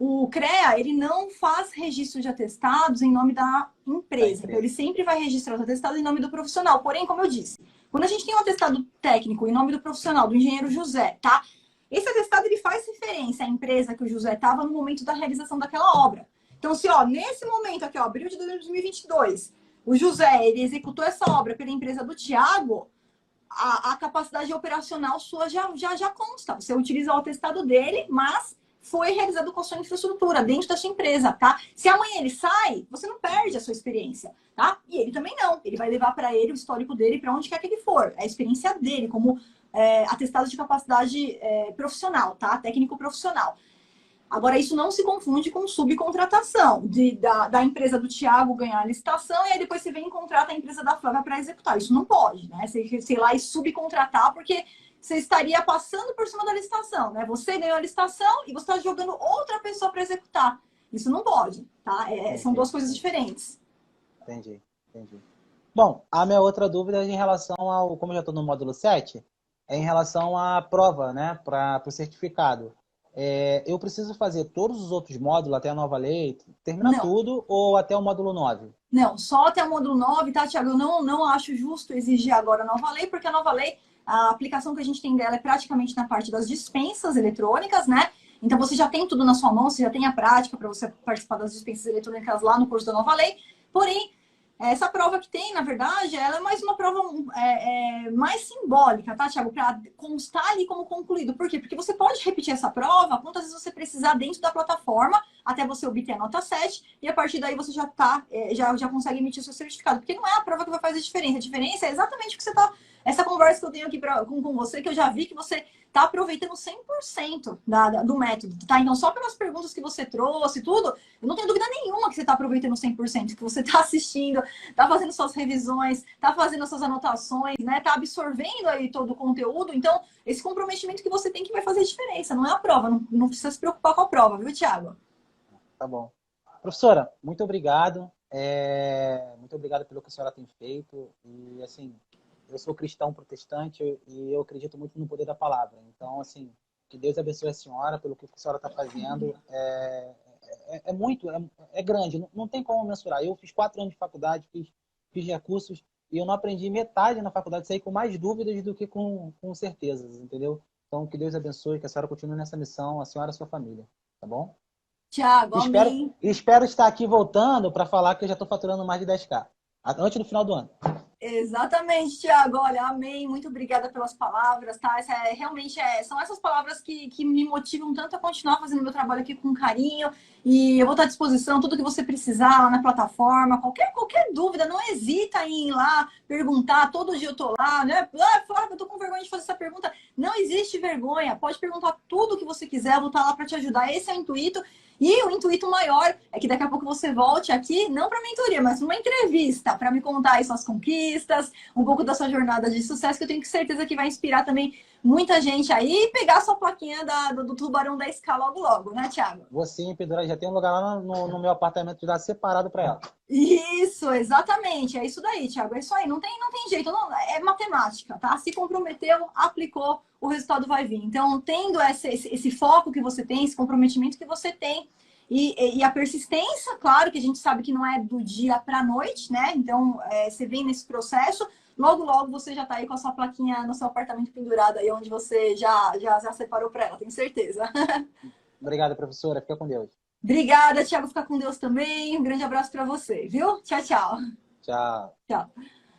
o CREA, ele não faz registro de atestados em nome da empresa. Então, ele sempre vai registrar os atestados em nome do profissional. Porém, como eu disse, quando a gente tem um atestado técnico em nome do profissional, do engenheiro José, tá? Esse atestado, ele faz referência à empresa que o José estava no momento da realização daquela obra. Então, se, nesse momento aqui, abril de 2022, o José, ele executou essa obra pela empresa do Thiago, a capacidade operacional sua já consta. Você utiliza o atestado dele, mas foi realizado com a sua infraestrutura, dentro da sua empresa, tá? Se amanhã ele sai, você não perde a sua experiência, tá? E ele também não. Ele vai levar para ele o histórico dele para onde quer que ele for. É a experiência dele como atestado de capacidade profissional, tá? Técnico profissional. Agora, isso não se confunde com subcontratação, da empresa do Thiago ganhar a licitação e aí depois você vem e contrata a empresa da Flávia para executar. Isso não pode, né? Você ir lá e subcontratar, porque você estaria passando por cima da licitação, né? Você ganhou a licitação e você está jogando outra pessoa para executar. Isso não pode, tá? São duas coisas diferentes. Entendi. Bom, a minha outra dúvida é em relação ao, como eu já estou no módulo 7, é em relação à prova, né, para o certificado. Eu preciso fazer todos os outros módulos até a nova lei? Termina tudo ou até o módulo 9? Não, só até o módulo 9, tá, Thiago? Eu não acho justo exigir agora a nova lei, porque a nova lei, a aplicação que a gente tem dela é praticamente na parte das dispensas eletrônicas, né? Então você já tem tudo na sua mão, você já tem a prática para você participar das dispensas eletrônicas lá no curso da nova lei. Porém, essa prova que tem, na verdade, ela é mais uma prova mais simbólica, tá, Thiago? Para constar ali como concluído. Por quê? Porque você pode repetir essa prova quantas vezes você precisar dentro da plataforma até você obter a nota 7 e a partir daí você já consegue emitir o seu certificado. Porque não é a prova que vai fazer diferença. A diferença é exatamente o que você está... Essa conversa que eu tenho aqui com você, que eu já vi que você está aproveitando 100% do método, tá? Então, só pelas perguntas que você trouxe, tudo, eu não tenho dúvida nenhuma que você está aproveitando 100%, que você está assistindo, está fazendo suas revisões, está fazendo suas anotações, né? Está absorvendo aí todo o conteúdo. Então, esse comprometimento que você tem que vai fazer diferença, não é a prova. Não precisa se preocupar com a prova, viu, Thiago? Tá bom. Professora, muito obrigado. Muito obrigado pelo que a senhora tem feito. E, assim, eu sou cristão protestante e eu acredito muito no poder da palavra. Então, assim, que Deus abençoe a senhora pelo que a senhora está fazendo. É grande, não tem como mensurar. Eu fiz 4 anos de faculdade, fiz recursos e eu não aprendi metade na faculdade, saí com mais dúvidas do que com certezas, entendeu? Então, que Deus abençoe, que a senhora continue nessa missão, a senhora e a sua família, tá bom? Thiago, amém. Espero estar aqui voltando para falar que eu já estou faturando mais de 10K, antes do final do ano. Exatamente, Thiago. Olha, amém. Muito obrigada pelas palavras, tá? São essas palavras que me motivam tanto a continuar fazendo meu trabalho aqui com carinho. E eu vou estar à disposição, tudo que você precisar lá na plataforma. Qualquer dúvida, não hesita em ir lá perguntar. Todo dia eu tô lá, né? Flávia, eu tô com vergonha de fazer essa pergunta. Não existe vergonha. Pode perguntar tudo o que você quiser. Eu vou estar lá para te ajudar. Esse é o intuito. E o intuito maior é que daqui a pouco você volte aqui, não para mentoria, mas para uma entrevista, para me contar aí suas conquistas, um pouco da sua jornada de sucesso, que eu tenho certeza que vai inspirar também muita gente aí e pegar a sua plaquinha do Tubarão 10K logo, né, Thiago? Vou sim, pendurar, já tem um lugar lá no meu apartamento já separado para ela. Isso, exatamente, é isso daí, Thiago, é isso aí, não tem jeito, é matemática, tá? Se comprometeu, aplicou, o resultado vai vir. Então, tendo esse foco que você tem, esse comprometimento que você tem, e a persistência, claro, que a gente sabe que não é do dia para a noite, né? Então, você vem nesse processo, logo você já está aí com a sua plaquinha no seu apartamento pendurada, aí onde você já separou para ela, tenho certeza. Obrigado, professora. Fica com Deus. Obrigada, Thiago. Fica com Deus também. Um grande abraço para você, viu? Tchau, tchau. Tchau. Tchau.